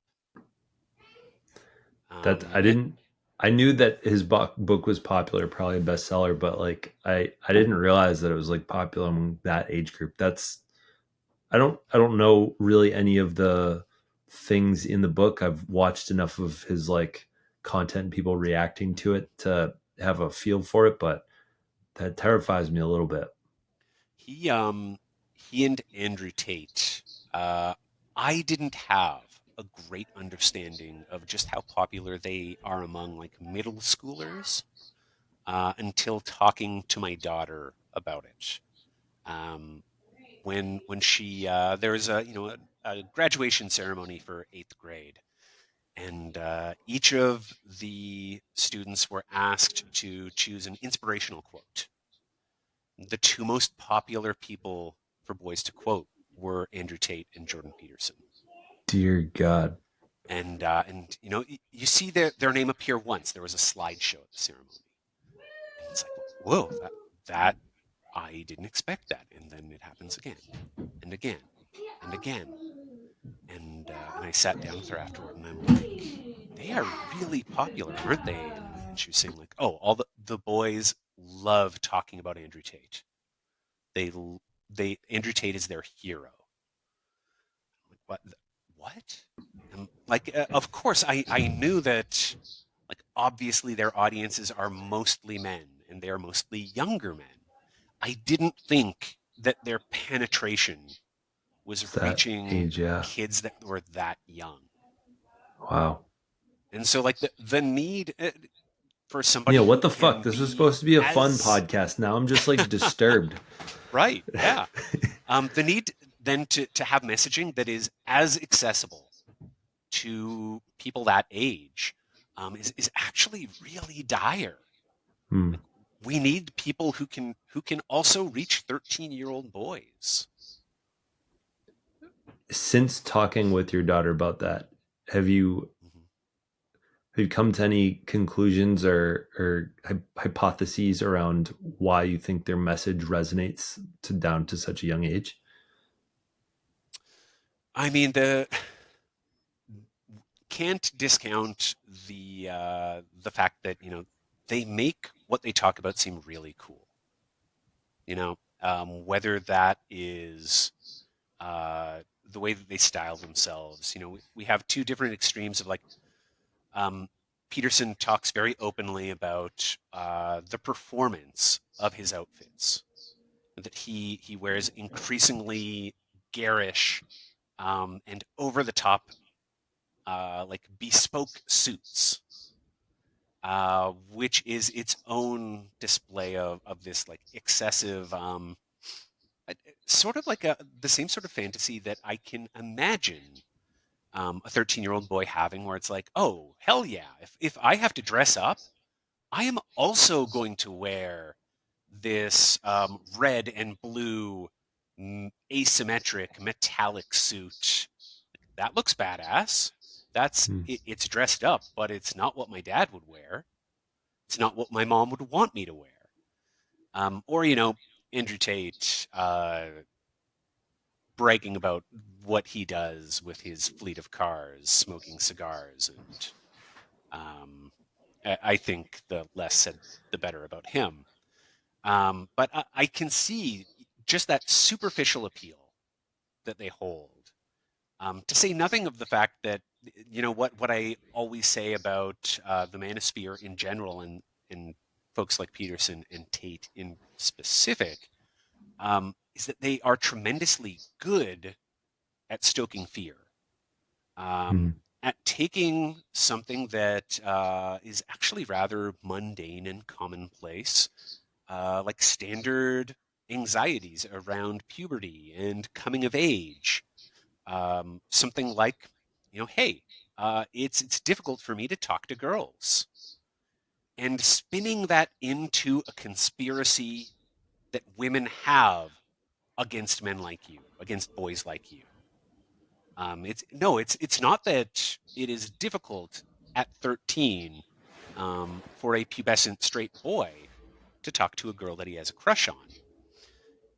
That Um, I it, didn't. I knew that his book was popular, probably a bestseller, but like I didn't realize that it was like popular among that age group. That's I don't know really any of the things in the book. I've watched enough of his like content, people reacting to it to have a feel for it, but that terrifies me a little bit. he um, he and Andrew Tate. Uh, I didn't have a great understanding of just how popular they are among like middle schoolers until talking to my daughter about it. Um, when she there was a graduation ceremony for eighth grade, and each of the students were asked to choose an inspirational quote. The two most popular people for boys to quote were Andrew Tate and Jordan Peterson. Dear God. And you see their name appear once. There was a slideshow at the ceremony, and it's like, whoa, that I didn't expect that. And then it happens again and again and again. And I sat down with her afterward, and I'm like, they are really popular, aren't they? And she was saying like, oh, all the boys love talking about Andrew Tate. They they Andrew Tate is their hero. I'm like, what? And like, of course, I knew that. Like, obviously, their audiences are mostly men, and they are mostly younger men. I didn't think that their penetration was It's that reaching age, yeah. kids that were that young. Wow. And so, like, the need for somebody Neil, who what the fuck? can This was be supposed to be a fun as podcast. Now I'm just like disturbed. right, yeah. The need then to have messaging that is as accessible to people that age is actually really dire. Hmm. Like, we need people who can also reach 13-year-old boys. Since talking with your daughter about that, have you Mhm. have you come to any conclusions or hypotheses around why you think their message resonates to down to such a young age? I mean, the can't discount the fact that they make what they talk about seem really cool. Whether that is the way that they style themselves. We have two different extremes of like um, Peterson talks very openly about the performance of his outfits, that he wears increasingly garish and over the top like bespoke suits. which is its own display of this like excessive, uh, sort of like the same sort of fantasy that I can imagine a 13-year-old boy having, where it's like, oh, hell yeah, if I have to dress up, I am also going to wear this red and blue asymmetric metallic suit. That looks badass. Hmm. It's dressed up, but it's not what my dad would wear. It's not what my mom would want me to wear. Or, Andrew Tate bragging about what he does with his fleet of cars, smoking cigars, and I think the less said, the better about him. But I can see just that superficial appeal that they hold. To say nothing of the fact that, what I always say about the manosphere in general, and folks like Peterson and Tate in specific, is that they are tremendously good at stoking fear, um, Hmm. at taking something that is actually rather mundane and commonplace, like standard anxieties around puberty and coming of age. Something like, hey, it's difficult for me to talk to girls, and spinning that into a conspiracy that women have against men like you, against boys like you. It's not that it is difficult at 13 for a pubescent straight boy to talk to a girl that he has a crush on.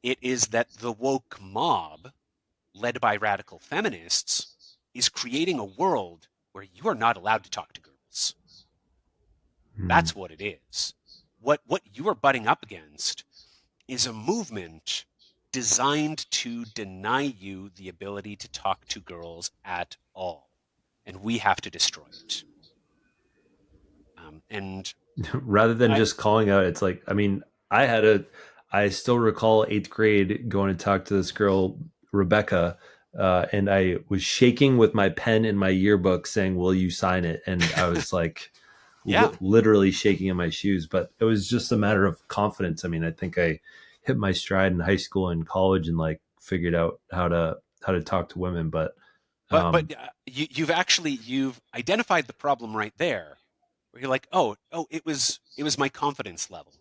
It is that the woke mob, led by radical feminists, is creating a world where you are not allowed to talk to girls. Hmm. That's what it is. What you are butting up against is a movement designed to deny you the ability to talk to girls at all, and we have to destroy it. And Rather than I, just calling out, it's like, I mean, I had a, I still recall eighth grade going to talk to this girl, Rebecca, and I was shaking with my pen in my yearbook saying, "Will you sign it?" And I was like, yeah, literally shaking in my shoes. But it was just a matter of confidence. I mean, I think I hit my stride in high school and college and like figured out how to talk to women. But but um, you've identified the problem right there, where you're like, oh, it was my confidence level,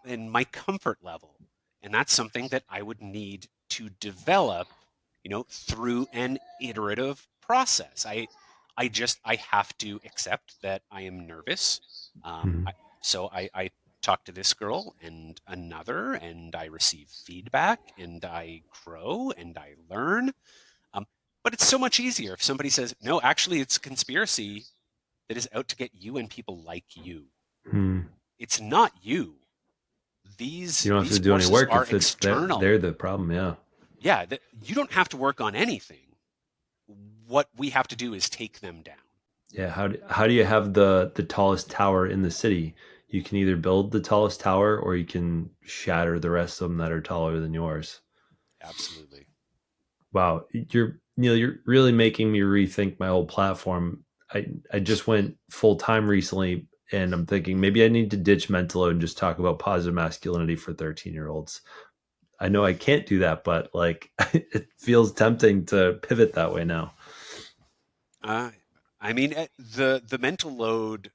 and my comfort level, and that's something that I would need to develop, through an iterative process. I have to accept that I am nervous. mhm. So I talk to this girl and another, and I receive feedback, and I grow and I learn. Um, but it's so much easier if somebody says, no, actually, it's a conspiracy that is out to get you and people like you. Hmm. It's not you. You These don't have these to do any forces work are if it's they're external. the problem. Yeah. Yeah, you don't have to work on anything. What we have to do is take them down. Yeah, how do you have the tallest tower in the city? You can either build the tallest tower or you can shatter the rest of them that are taller than yours. Absolutely. Wow, you're Neil, you're really making me rethink my whole platform. I just went full time recently and I'm thinking maybe I need to ditch Mentalo and just talk about positive masculinity for 13-year-olds. I know I can't do that, but like it feels tempting to pivot that way now. Uh, I mean, the mental load,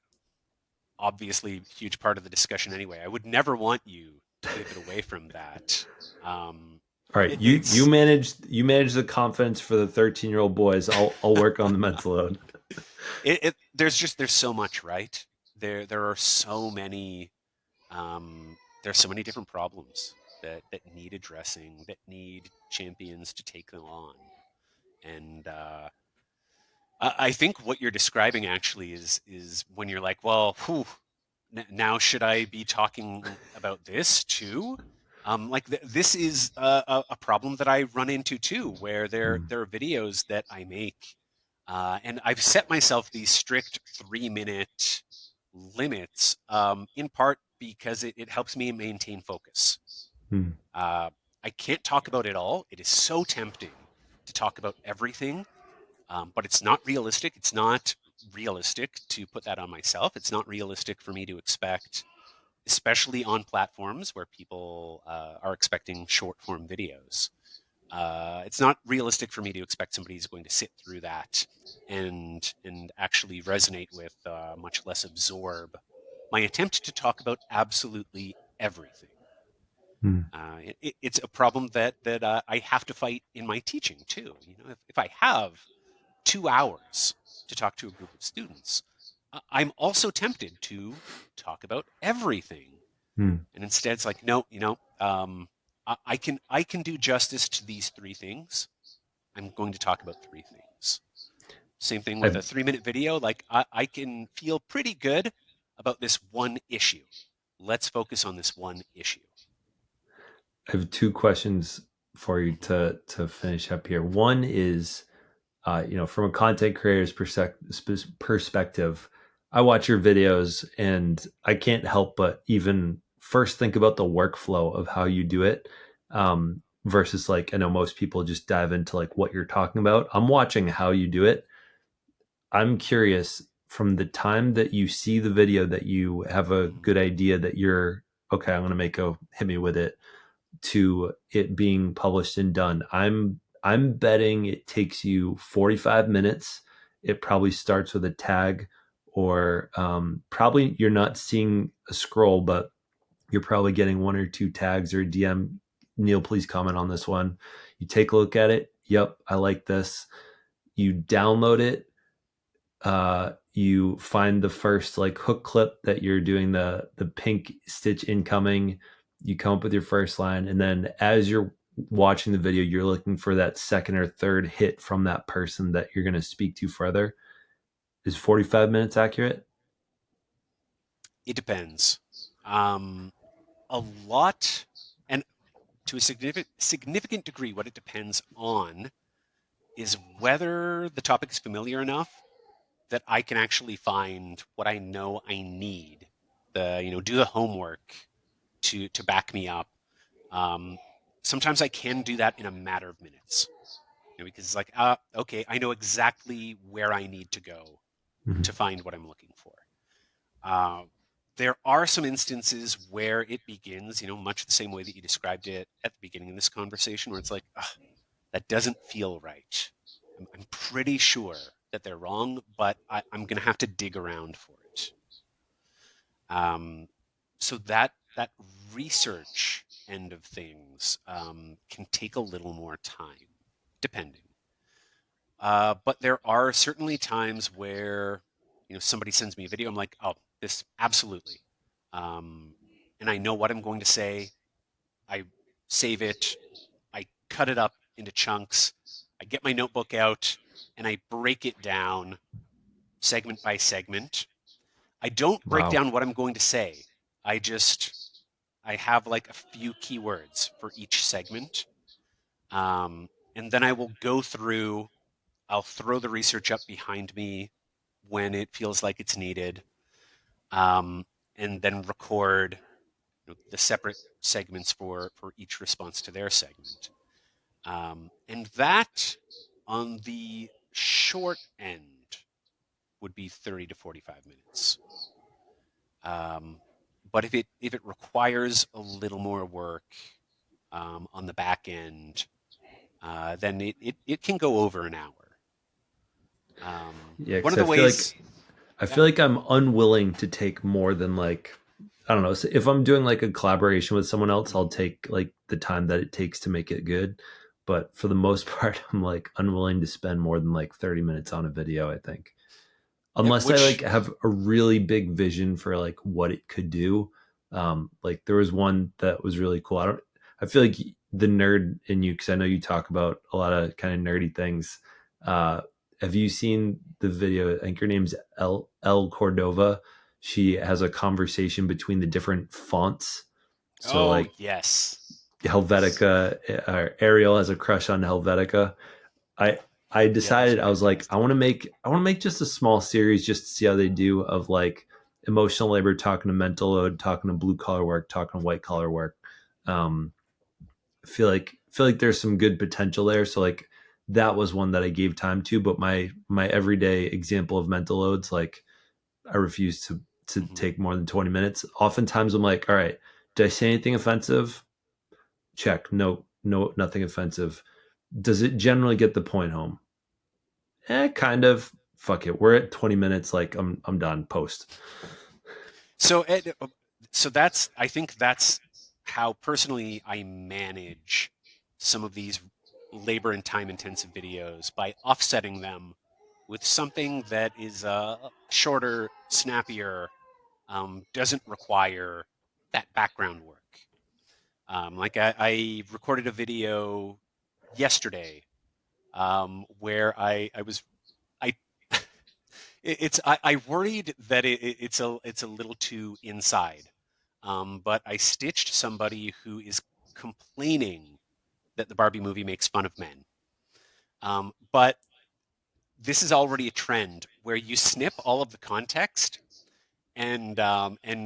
obviously, huge part of the discussion anyway. I would never want you to pivot away from that. Um, All right, it, you it's manage the confidence for the 13-year-old boys. I'll work on the mental load. there's so much, right? There are so many there's so many different problems that need addressing, that need champions to take them on. And I think what you're describing actually is when you're like, well, whew, now should I be talking about this too? Like this is a problem that I run into too, where there Hmm. there are videos that I make, and I've set myself these strict 3-minute limits, in part because it helps me maintain focus. Hmm. Uh, I can't talk about it all. It is so tempting to talk about everything, but it's not realistic. It's not realistic to put that on myself. It's not realistic for me to expect, especially on platforms where people are expecting short form videos. It's not realistic for me to expect somebody who's going to sit through that and actually resonate with, much less absorb my attempt to talk about absolutely everything. Hmm. It's a problem that I have to fight in my teaching too. You know, if I have 2 hours to talk to a group of students, I'm also tempted to talk about everything. Hmm. And instead, it's like, no, I can do justice to these three things. I'm going to talk about three things. Same thing with I've a 3 minute video. Like I can feel pretty good about this one issue. Let's focus on this one issue. I have two questions for you Mhm. to finish up here. One is, from a content creator's perspective, I watch your videos and I can't help but even first think about the workflow of how you do it. Versus like I know most people just dive into like what you're talking about. I'm watching how you do it. I'm curious from the time that you see the video that you have a Mhm. good idea that you're okay, I'm going to make a hit me with it to it being published and done. I'm betting it takes you 45 minutes. It probably starts with a tag or probably you're not seeing a scroll, but you're probably getting one or two tags or DM. Neil, please comment on this one. You take a look at it. Yep, I like this. You download it, you find the first like hook clip that you're doing the pink stitch incoming. You come up with your first line, and then as you're watching the video, you're looking for that second or third hit from that person that you're going to speak to further. Is 45 minutes accurate? It depends. Um, a lot, and to a significant degree, what it depends on is whether the topic is familiar enough that I can actually find what I know I need. Do the homework to back me up. Um, Sometimes I can do that in a matter of minutes, because it's like, okay, I know exactly where I need to go Mm-hmm. to find what I'm looking for. Uh, there are some instances where it begins, much the same way that you described it at the beginning of this conversation, where it's like, that doesn't feel right. I'm pretty sure that they're wrong, but I'm going to have to dig around for it. Um, so that research end of things can take a little more time, depending. But there are certainly times where somebody sends me a video. I'm like, oh, this absolutely, um, and I know what I'm going to say. I save it. I cut it up into chunks. I get my notebook out and I break it down segment by segment. I don't break Wow. down what I'm going to say. I just I have like a few keywords for each segment. And then I will go through, I'll throw the research up behind me when it feels like it's needed, um, and then record the separate segments for each response to their segment. And that on the short end would be 30 to 45 minutes. Um, but if it requires a little more work on the back end, then it can go over an hour. Yeah, One because of the ways, I yeah, feel like I'm unwilling to take more than like I don't know. So if I'm doing like a collaboration with someone else, I'll mhm. take like the time that it takes to make it good. But for the most part, I'm like unwilling to spend more than like 30 minutes on a video, I think. Yep, Unless I like which, have a really big vision for like what it could do. Like there was one that was really cool. I feel like the nerd in you, because I know you talk about a lot of kind of nerdy things. Uh, have you seen the video? I think her name's El Cordova. She has a conversation between the different fonts. So oh, like yes, yes, Helvetica, Arial has a crush on Helvetica. I I yeah, those decided are I was like fantastic. I want to make just a small series just to see how they do of like emotional labor talking to mental load, talking to blue collar work, talking to white collar work. Um, feel like there's some good potential there. So like that was one that I gave time to. But my everyday example of mental loads, like I refuse to Hmm. take more than 20 minutes. Oftentimes I'm like, all right, did I say anything offensive? Check. No, no, nothing offensive. Does it generally get the point home? Kind of. Fuck it. We're at 20 minutes. Like I'm done. Post. So, Ed, so that's I think that's how personally I manage some of these labor and time intensive videos by offsetting them with something that is shorter, snappier, doesn't require that background work. Like I recorded a video yesterday where I was I it's I worried that it's a little too inside, but I stitched somebody who is complaining that the Barbie movie makes fun of men. But this is already a trend where you snip all of the context, and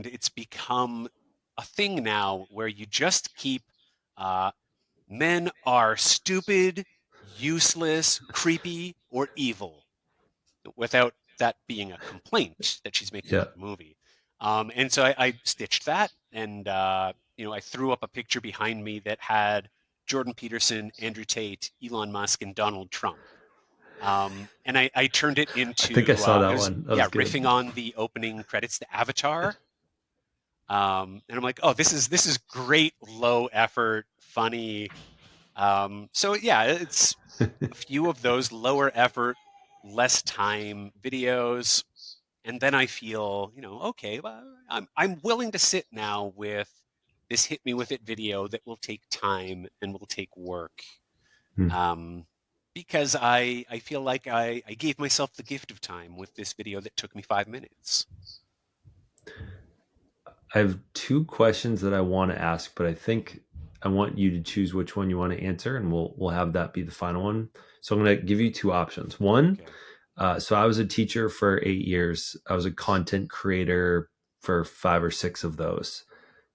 it's become a thing now where you just keep uh, men are stupid, useless, creepy, or evil without that being a complaint that she's making Yeah. about the movie. And so I stitched that, and I threw up a picture behind me that had Jordan Peterson, Andrew Tate, Elon Musk, and Donald Trump. And I turned it I think I into saw I that was one. That yeah was riffing good. on the opening credits to Avatar. And I'm like, oh, this is great, low effort, funny. So yeah, it's a few of those lower effort, less time videos, and then I feel, okay, well, I'm willing to sit now with this hit me with it video that will take time and will take work. Hmm. Um, because I feel like I gave myself the gift of time with this video that took me 5 minutes. I have two questions that I want to ask, but I think I want you to choose which one you want to answer, and we'll have that be the final one. So I'm going to give you two options. One, Okay. so I was a teacher for 8 years. I was a content creator for 5 or 6 of those.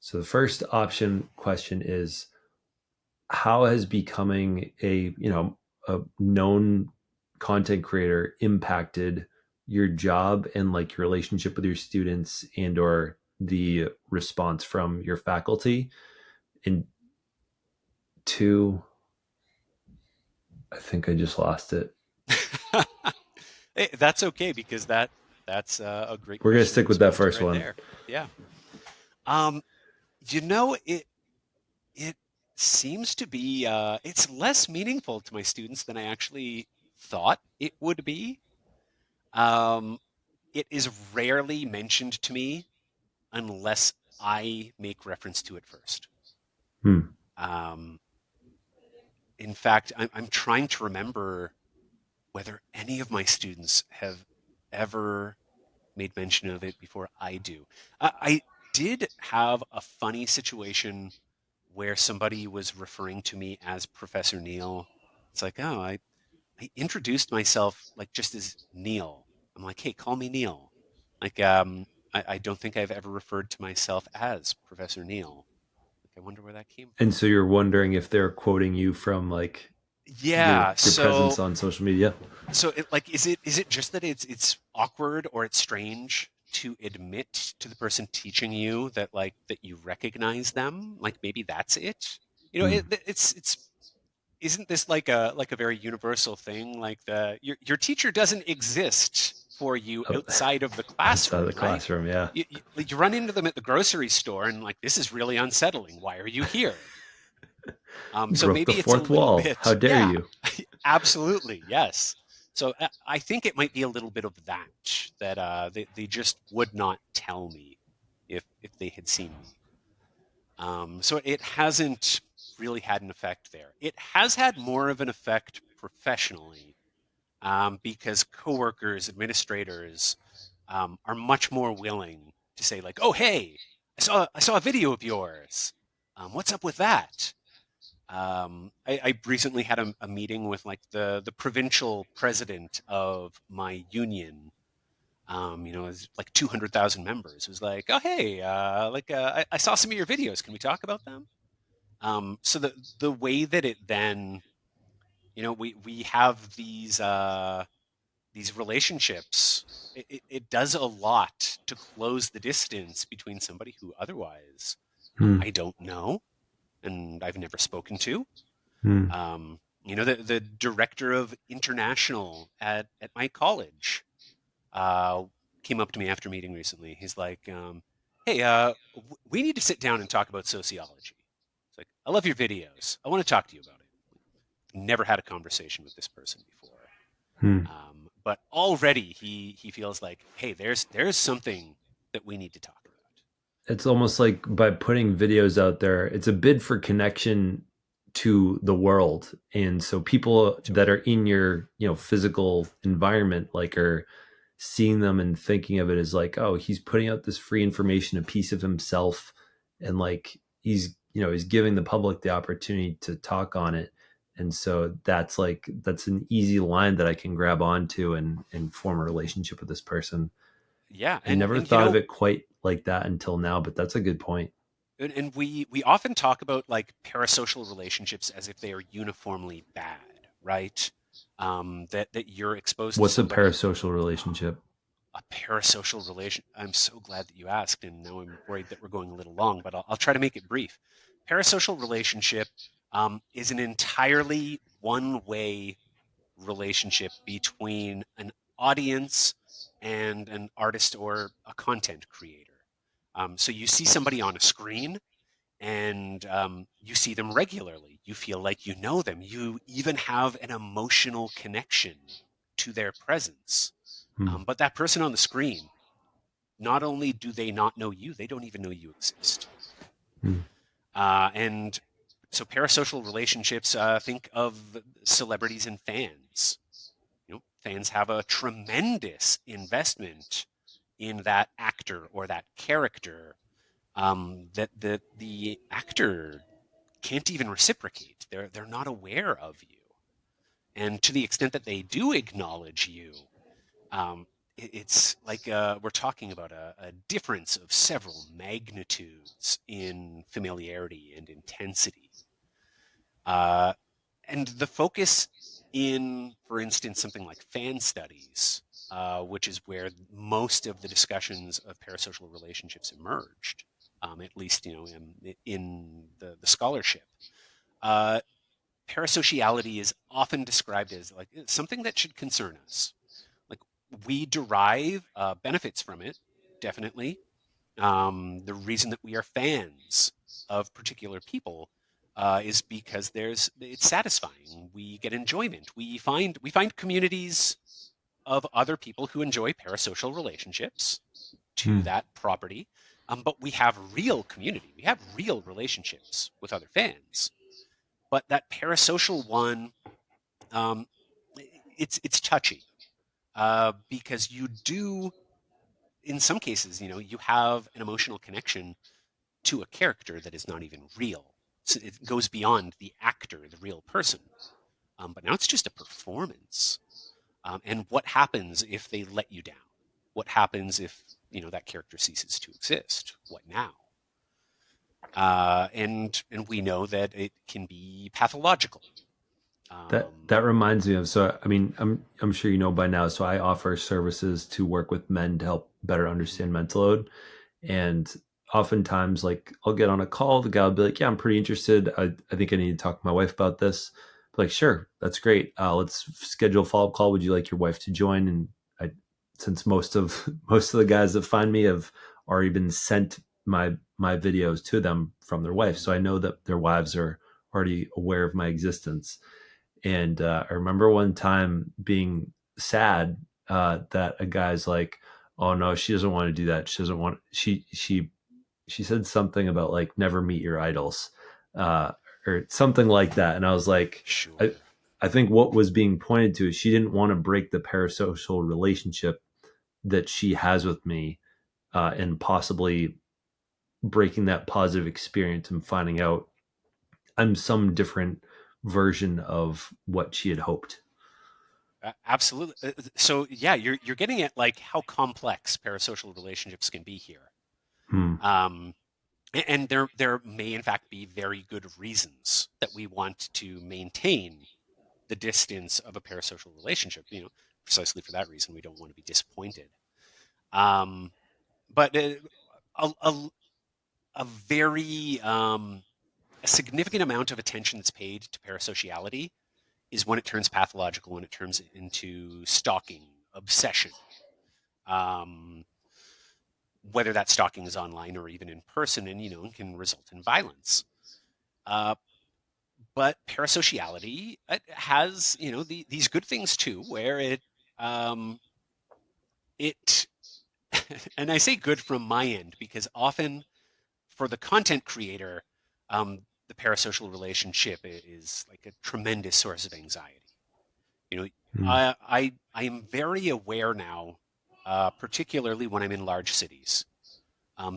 So the first option question is, how has becoming a known content creator impacted your job and like your relationship with your students and or the response from your faculty? And two, I think I just lost it. Hey, that's okay because that's a great We're gonna question stick to with that speak to first right one. there. Yeah. Um, it seems to be it's less meaningful to my students than I actually thought it would be. Um, it is rarely mentioned to me unless I make reference to it first. Hmm. Um, in fact, I'm trying to remember whether any of my students have ever made mention of it before I do. I did have a funny situation where somebody was referring to me as Professor Neil. It's like, oh, I introduced myself like just as Neil. I'm like, hey, call me Neil. Like, I don't think I've ever referred to myself as Professor Neil. Like, I wonder where that came And from. so you're wondering if they're quoting you from like Yeah, your so presence on social media? is it just that it's awkward or it's strange to admit to the person teaching you that that you recognize them? Like maybe that's it. Hmm. It's isn't this like a very universal thing? Like your teacher doesn't exist for you outside of the Outside of classroom, the right? classroom, yeah. You run into them at the grocery store and like this is really unsettling. Why are you here? So Broke the maybe it's a fourth little wall. How bit, dare yeah, you? absolutely, yes. So I think it might be a little bit of that they just would not tell me if they had seen me. So it hasn't really had an effect there. It has had more of an effect professionally because coworkers, administrators are much more willing to say like, "Oh, hey, I saw a video of yours. What's up with that?" I recently had a meeting with like the provincial president of my union. It's like 200,000 members. It was like, oh hey, I saw some of your videos. Can we talk about them? So the way that it then We have these relationships. It does a lot to close the distance between somebody who otherwise Hmm. I don't know and I've never spoken to. Hmm. The director of international at my college uh, came up to me after a meeting recently. He's like, "Hey, we need to sit down and talk about sociology." It's like, "I love your videos. I want to talk to you about it." Never had a conversation with this person before, Hmm. but already he feels like, "Hey, there's something that we need to talk about." It's almost like by putting videos out there, it's a bid for connection to the world. And so people that are Totally. in your, physical environment, like, are seeing them and thinking of it as like, oh, he's putting out this free information, a piece of himself, and like he's giving the public the opportunity to talk on it. And so that's an easy line that I can grab onto and form a relationship with this person. Yeah, I and never and thought of it quite like that until now, but that's a good point. we often talk about like parasocial relationships as if they are uniformly bad, right? That you're exposed to What's a somebody. parasocial relationship? A parasocial relation. I'm so glad that you asked, and now I'm worried that we're going a little long, but I'll try to make it brief. Parasocial relationship is an entirely one-way relationship between an audience and an artist or a content creator. So you see somebody on a screen, and you see them regularly. You feel like you know them. You even have an emotional connection to their presence. Hmm. But that person on the screen, not only do they not know you, they don't even know you exist. Hmm. And so, parasocial relationships, think of celebrities and fans. Fans have a tremendous investment in that actor or that character that the actor can't even reciprocate. They're not aware of you, and to the extent that they do acknowledge you, it's like we're talking about a difference of several magnitudes in familiarity and intensity. Uh, and the focus in, for instance, something like fan studies, which is where most of the discussions of parasocial relationships emerged, at least in the scholarship. Uh, Parasociality is often described as like something that should concern us. Like we derive benefits from it, definitely. The reason that we are fans of particular people is because it's satisfying. We get enjoyment. We find communities of other people who enjoy parasocial relationships to Hmm. that property. But we have real community. We have real relationships with other fans. But that parasocial one, um, it's touchy because you do, in some cases, you have an emotional connection to a character that is not even real. So it goes beyond the actor, the real person. But now it's just a performance. And what happens if they let you down? What happens if that character ceases to exist? What now? And we know that it can be pathological. That reminds me of, so I mean, I'm sure you know by now, so I offer services to work with men to help better Mhm. understand mental load. And oftentimes, like, I'll get on a call, the guy will be like, yeah, I'm pretty interested. I think I need to talk to my wife about this. Like, sure, that's great. Let's schedule a follow-up call. Would you like your wife to join? And I, since most of most of the guys that find me have already been sent my videos to them from their wife, so Mhm. I know that their wives are already aware of my existence. And I remember one time being sad that a guy's like, "Oh no, she doesn't want to do that. She doesn't want." She said something about like never meet your idols, uh, or something like that. And I was like, I Sure. I think what was being pointed to is she didn't want to break the parasocial relationship that she has with me, and possibly breaking that positive experience and finding out I'm some different version of what she had hoped. Absolutely. So yeah, you're getting at like how complex parasocial relationships can be here. Hmm. Um, and there may in fact be very good reasons that we want to maintain the distance of a parasocial relationship. Precisely for that reason, we don't want to be disappointed. Um, but a, a, a very a significant amount of attention that's paid to parasociality is when it turns pathological, when it turns into stalking, obsession. Um, Whether that stalking is online or even in person, and can result in violence. Uh, but parasociality has these good things too, where um, it and I say good from my end because often for the content creator, the parasocial relationship is like a tremendous source of anxiety. You know, Hmm. I am very aware now, particularly when I'm in large cities,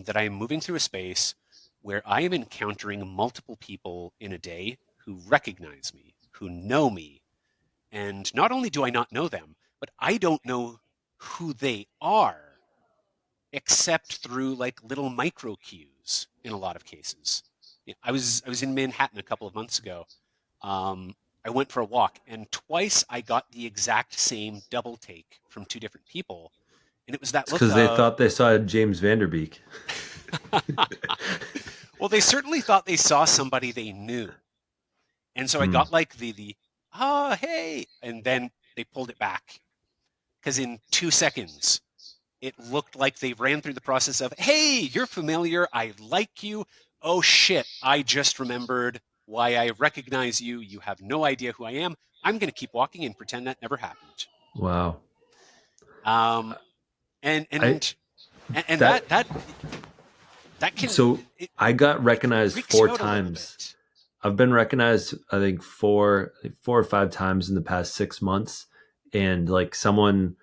that I am moving through a space where I am encountering multiple people in a day who recognize me, who know me, and not only do I not know them, but I don't know who they are except through like little micro cues in a lot of cases. I was in Manhattan a couple of months ago. Um, I went for a walk, and twice I got the exact same double take from two different people, and it was that It's look because they of, thought they saw James Vanderbeek. well, they certainly thought they saw somebody they knew, and so I Hmm. got like the hey, and then they pulled it back because in 2 seconds it looked like they ran through the process of, hey, you're familiar. I like you. Oh, shit. I just remembered why I recognize you. You have no idea who I am. I'm going to keep walking and pretend that never happened. Wow. Um, and, I and, and that that can, so I got it recognized freaks four you out a little times. bit. I've been recognized, I think four or five times in the past 6 months, and like someone,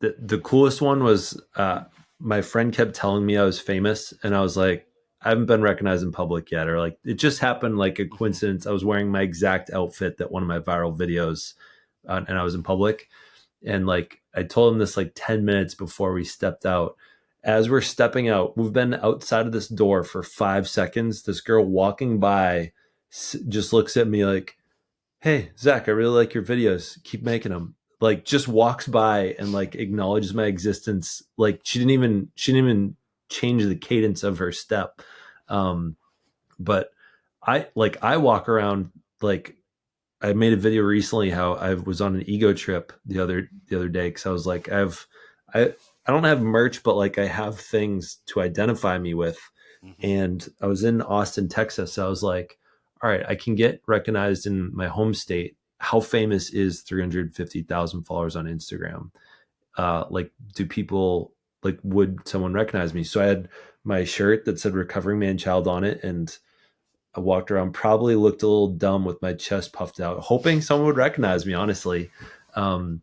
the coolest one was my friend kept telling me I was famous, and I was like, I haven't been recognized in public yet, or like it just happened like a Mm-hmm. coincidence. I was wearing my exact outfit that one of my viral videos, and I was in public, and like I told him this like 10 minutes before we stepped out. As we're stepping out, we've been outside of this door for 5 seconds. This girl walking by just looks at me like, hey Zach, I really like your videos, keep making them. Like just walks by and like acknowledges my existence. Like she didn't even change the cadence of her step. Um but I walk around like, I made a video recently how I was on an ego trip the other day because I was like, I don't have merch, but like I have things to identify me with. Mm-hmm. And I was in Austin, Texas. So I was like, all right, I can get recognized in my home state. How famous is 350,000 followers on Instagram? Like, do people like, would someone recognize me? So I had my shirt that said "Recovering Man Child" on it, and I walked around, probably looked a little dumb with my chest puffed out, hoping someone would recognize me, honestly. Um,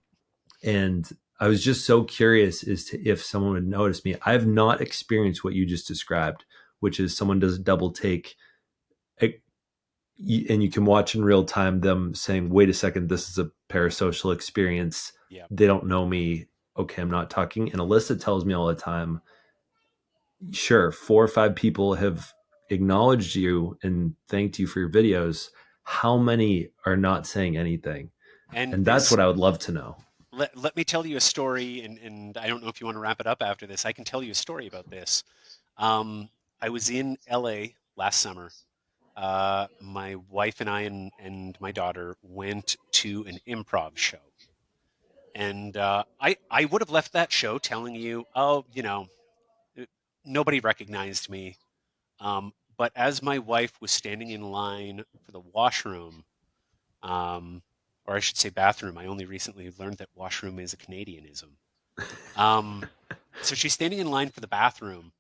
and I was just so curious as to if someone would notice me. I have not experienced what you just described, which is someone does a double take, and you can watch in real time them saying, wait a second, this is a parasocial experience. Yeah. They don't know me. Okay, I'm not talking. And Alyssa tells me all the time, sure, 4 or 5 people have acknowledged you and thanked you for your videos. How many are not saying anything? And And that's this, what I would love to know. let me tell you a story, and I don't know if you want to wrap it up after this. I can tell you a story about this. Um, I was in LA last summer. My wife and I and my daughter went to an improv show. And I would have left that show telling you, oh, uh, nobody recognized me. But as my wife was standing in line for the washroom, um, or I should say bathroom, I only recently learned that washroom is a Canadianism. Um, so she's standing in line for the bathroom,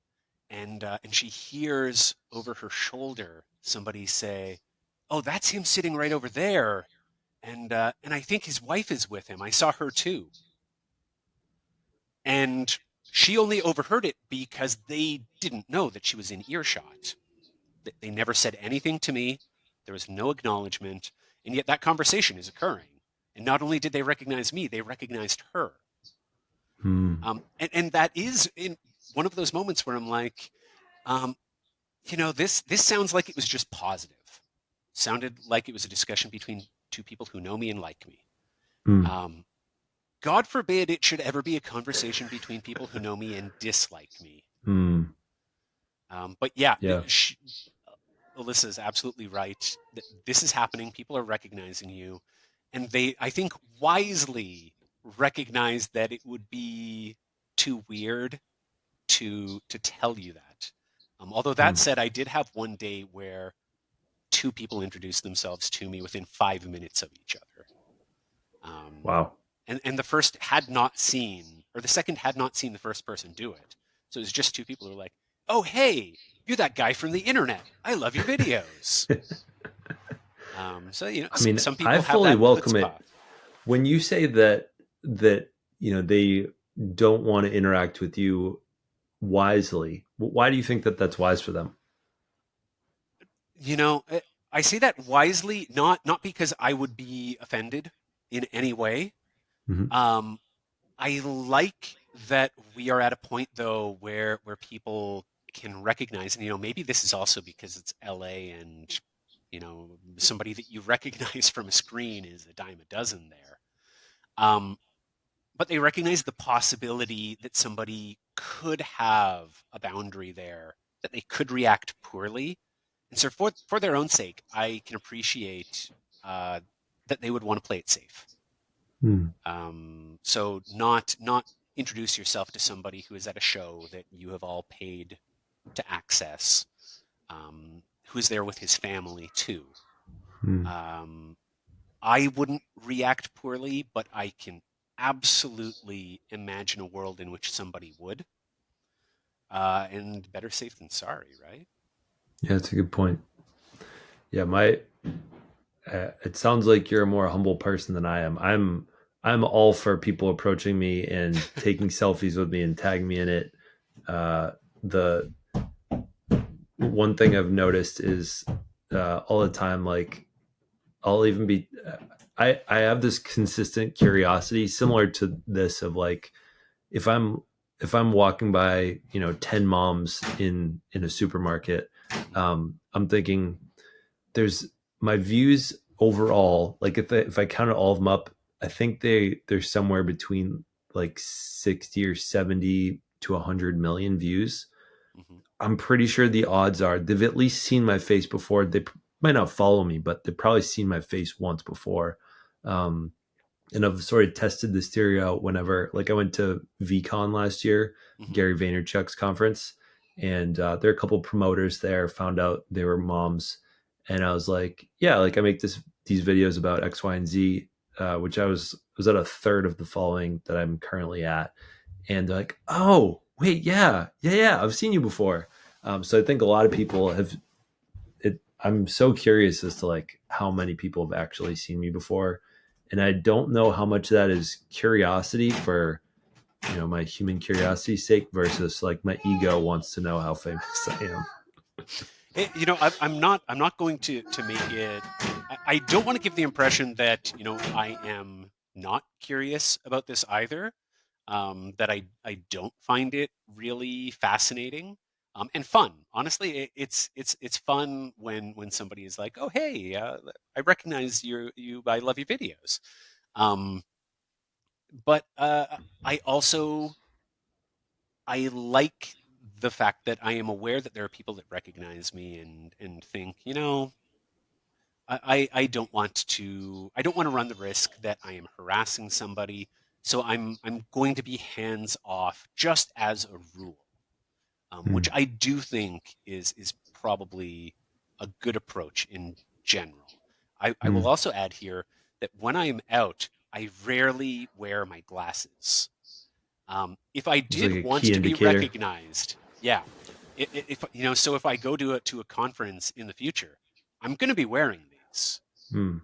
and she hears over her shoulder somebody say, "Oh, that's him sitting right over there," and I think his wife is with him. I saw her too, and she only overheard it because they didn't know that she was in earshot. They never said anything to me. There was no acknowledgement, and yet that conversation is occurring. And not only did they recognize me, they recognized her. Hmm. And that is in one of those moments where I'm like, um, this sounds like it was just positive. Sounded like it was a discussion between to people who know me and like me. Mm, Um, God forbid it should ever be a conversation between people who know me and dislike me. mm, But yeah, yeah. Alyssa is absolutely right. This is happening. People are recognizing you, and they, I think, wisely recognize that it would be too weird to tell you that. Although that Mm, said, I did have one day where two people introduced themselves to me within 5 minutes of each other. Um, wow. and the first had not seen, or the second had not seen the first person do it. So it was just two people who were like, "Oh, hey, you're that guy from the internet. I love your videos." So I mean, some I people have fully that welcome chutzpah. it. When you say that they don't want to interact with you wisely, why do you think that that's wise for them? You know, I say that wisely, not because I would be offended in any way. Hmm. Um, I like that we are at a point though where people can recognize, and maybe this is also because it's LA, and somebody that you recognize from a screen is a dime a dozen there. Um, but they recognize the possibility that somebody could have a boundary there, that they could react poorly. And so for their own sake, I can appreciate uh, that they would want to play it safe. Mm, So not introduce yourself to somebody who is at a show that you have all paid to access, who is there with his family too. mm. Um, I wouldn't react poorly, but I can absolutely imagine a world in which somebody would. And better safe than sorry, right? Yeah, that's a good point. Yeah, my it sounds like you're a more humble person than I am. I'm all for people approaching me and taking selfies with me and tagging me in it. The one thing I've noticed is all the time, like I'll even be, I have this consistent curiosity similar to this of like if I'm if I'm walking by 10 moms in a supermarket, I'm thinking there's my views overall, like if I counted all of them up, I think they're somewhere between like 60 or 70 to 100 million views. Hmm. I'm pretty sure the odds are they've at least seen my face before. They might not follow me, but they've probably seen my face once before. um, and I've sort of tested this theory out whenever, like, I went to VCon last year, Hmm. Gary Vaynerchuk's conference, and there are a couple of promoters there. Found out they were moms, and I was like, yeah, like I make these videos about X, Y, and Z, which I was at a third of the following that I'm currently at, and they're like, oh, wait, yeah, yeah, yeah, I've seen you before. So I think a lot of people have it. I'm so curious as to like how many people have actually seen me before, and I don't know how much of that is curiosity for my human curiosity's sake versus like my ego wants to know how famous I am. I'm not going to make it. I don't want to give the impression that I am not curious about this either. That I don't find it really fascinating, and fun. Honestly, it's fun when somebody is like, "Oh, hey, I recognize you. I love your videos." Um, but I also I like the fact that I am aware that there are people that recognize me and think, I don't want to run the risk that I am harassing somebody. So I'm going to be hands off just as a rule, which Hmm. I do think is probably a good approach in general. I will Hmm. also add here that when I am out, I rarely wear my glasses. If I It's like did a want key to be indicator. recognized, yeah, if so if I go to a conference in the future, I'm going to be wearing these. Hmm.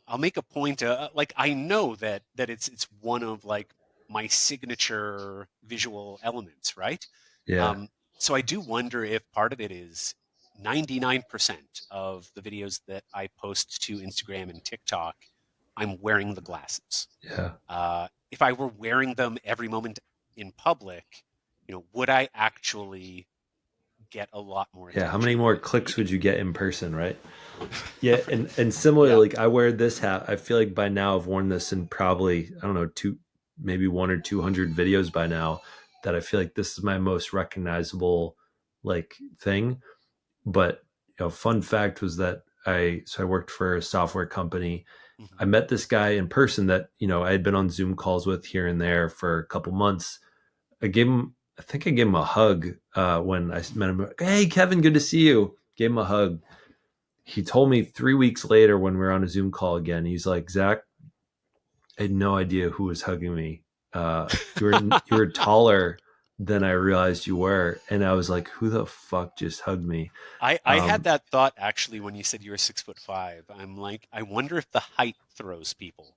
I'll make a point. Like I know that it's one of like my signature visual elements, right? Yeah. Um, so I do wonder if part of it is 99% of the videos that I post to Instagram and TikTok, I'm wearing the glasses. Yeah. If I were wearing them every moment in public, would I actually get a lot more Yeah, how many attention more than clicks would maybe. you get in person, right? Yeah, and similarly, Yeah. like I wear this hat. I feel like by now I've worn this in probably, I don't know, two, maybe 1 or 200 videos by now. That I feel like this is my most recognizable like thing. But fun fact was that I worked for a software company. I Hmm. met this guy in person that I had been on Zoom calls with here and there for a couple months. I think I gave him a hug when I met him. Hey, Kevin, good to see you. Gave him a hug. He told me 3 weeks later when we were on a Zoom call again, he's like, Zach, I had no idea who was hugging me. You were taller than I realized you were, and I was like, who the fuck just hugged me? I had Um, that thought actually when you said you were 6'5". I'm like, I wonder if the height throws people.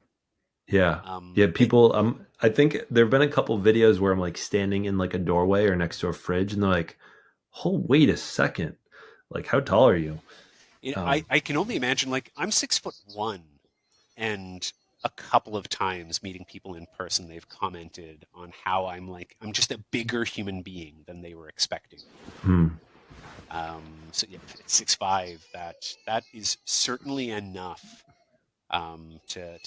yeah, Um, yeah. it, People, I think there have been a couple videos where I'm like standing in like a doorway or next to a fridge, and they're like, "Oh, wait a second, like how tall are you?" I can only imagine. Like, I'm 6'1", and a couple of times meeting people in person, they've commented on how I'm just a bigger human being than they were expecting me. Hmm. So yeah, at 6'5", that is certainly enough to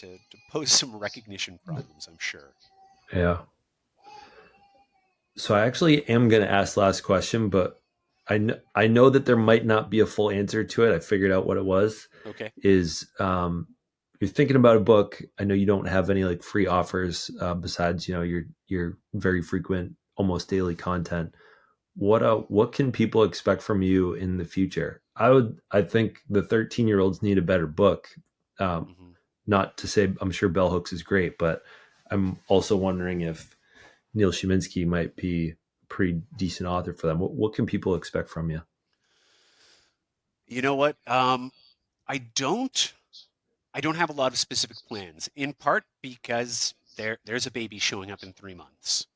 pose some recognition problems, I'm sure. Yeah. So I actually am going to ask the last question, but I know that there might not be a full answer to it. I figured out what it was. Okay. Is you're thinking about a book. I know you don't have any like free offers besides your very frequent, almost daily content. What can people expect from you in the future? I think the 13-year-olds need a better book. Um, Hmm. Not to say I'm sure Bell Hooks is great, but I'm also wondering if Neil Shiminsky might be a pretty decent author for them. What can people expect from you? You know what? I don't I don't have a lot of specific plans, in part because there's a baby showing up in 3 months.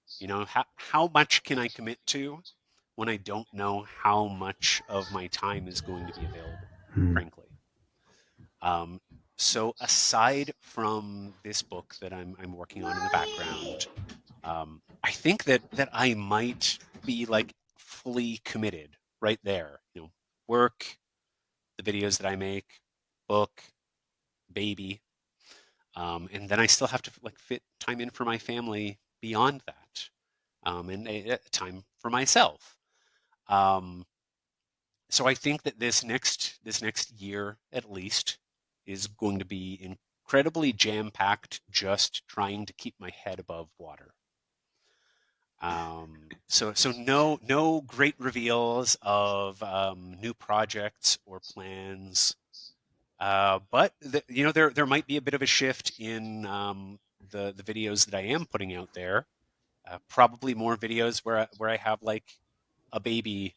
How much can I commit to when I don't know how much of my time is going to be available, Hmm. frankly. Um, so aside from this book that I'm working on in the background, I think that I might be like fully committed right there. Work, the videos that I make, book, baby, and then I still have to like fit time in for my family beyond that, and time for myself. Um, so I think that this next year at least is going to be incredibly jam packed, just trying to keep my head above water. So no great reveals of new projects or plans. But there might be a bit of a shift in the videos that I am putting out there. Probably more videos where I have like a baby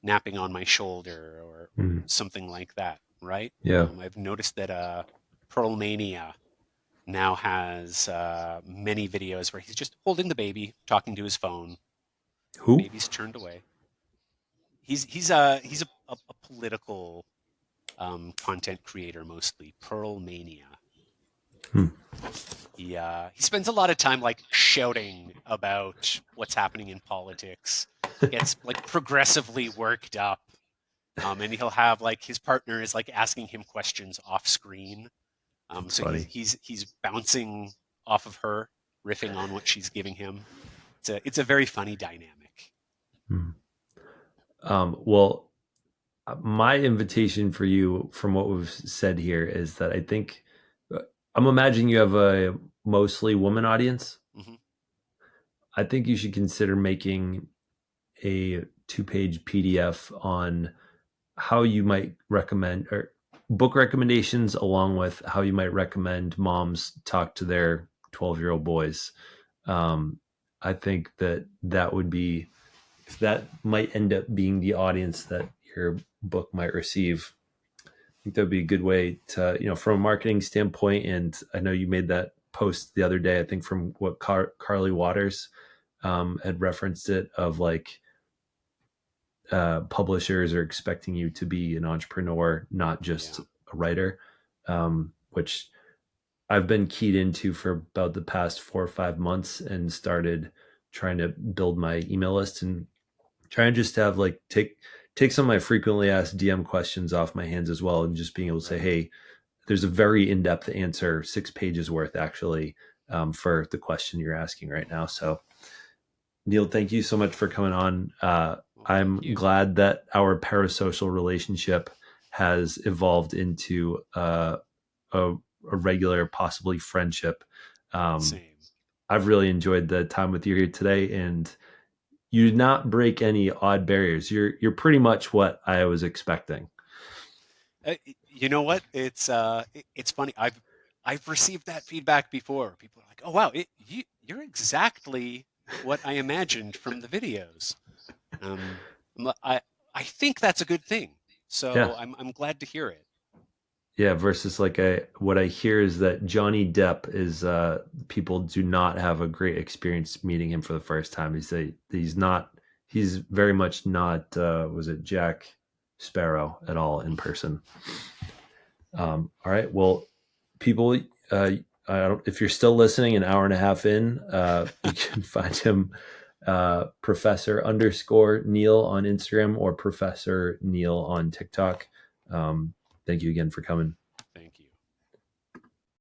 napping on my shoulder or Hmm. something like that, right? Yeah. I've noticed that Pearl Mania now has many videos where he's just holding the baby, talking to his phone. Who? Baby's turned away. He's a political content creator mostly. Pearl Mania. Hmm. He spends a lot of time like shouting about what's happening in politics. Gets like progressively worked up. And he'll have like his partner is like asking him questions off screen. That's So he's funny. he's he's bouncing off of her, riffing on what she's giving him. It's a very funny dynamic. Hmm. Well, my invitation for you, from what we've said here, is that I think I'm imagining you have a mostly woman audience. Hmm. I think you should consider making a 2-page PDF on how you might recommend or book recommendations along with how you might recommend moms talk to their 12-year-old boys. um, I think that would be, if that might end up being the audience that your book might receive, I think that would be a good way to, from a marketing standpoint. And I know you made that post the other day, I think from what Carly Waters had referenced it, of like publishers are expecting you to be an entrepreneur, not just Yeah. a writer, which I've been keyed into for about the past 4 or 5 months and started trying to build my email list and trying just to have like take some of my frequently asked DM questions off my hands as well, and just being able to say, Right. hey, there's a very in-depth answer, 6 pages worth actually, for the question you're asking right now. So Neil, thank you so much for coming on. Well, thank I'm you. glad that our parasocial relationship has evolved into a regular, possibly friendship. Um, Same. I've really enjoyed the time with you here today, and you did not break any odd barriers. You're pretty much what I was expecting. You know what? It's funny. I've received that feedback before. People are like, "Oh wow, you're exactly what I imagined from the videos." Um, I'm li- I I think that's a good thing. Yeah, So I'm glad to hear it. yeah. Versus like what I hear is that Johnny Depp is people do not have a great experience meeting him for the first time. He's not he's very much not was it Jack Sparrow at all in person. All right. Well, people, if you're still listening, an hour and a half in, you can find him Professor underscore Neil on Instagram or Professor Neil on TikTok. Thank you again for coming.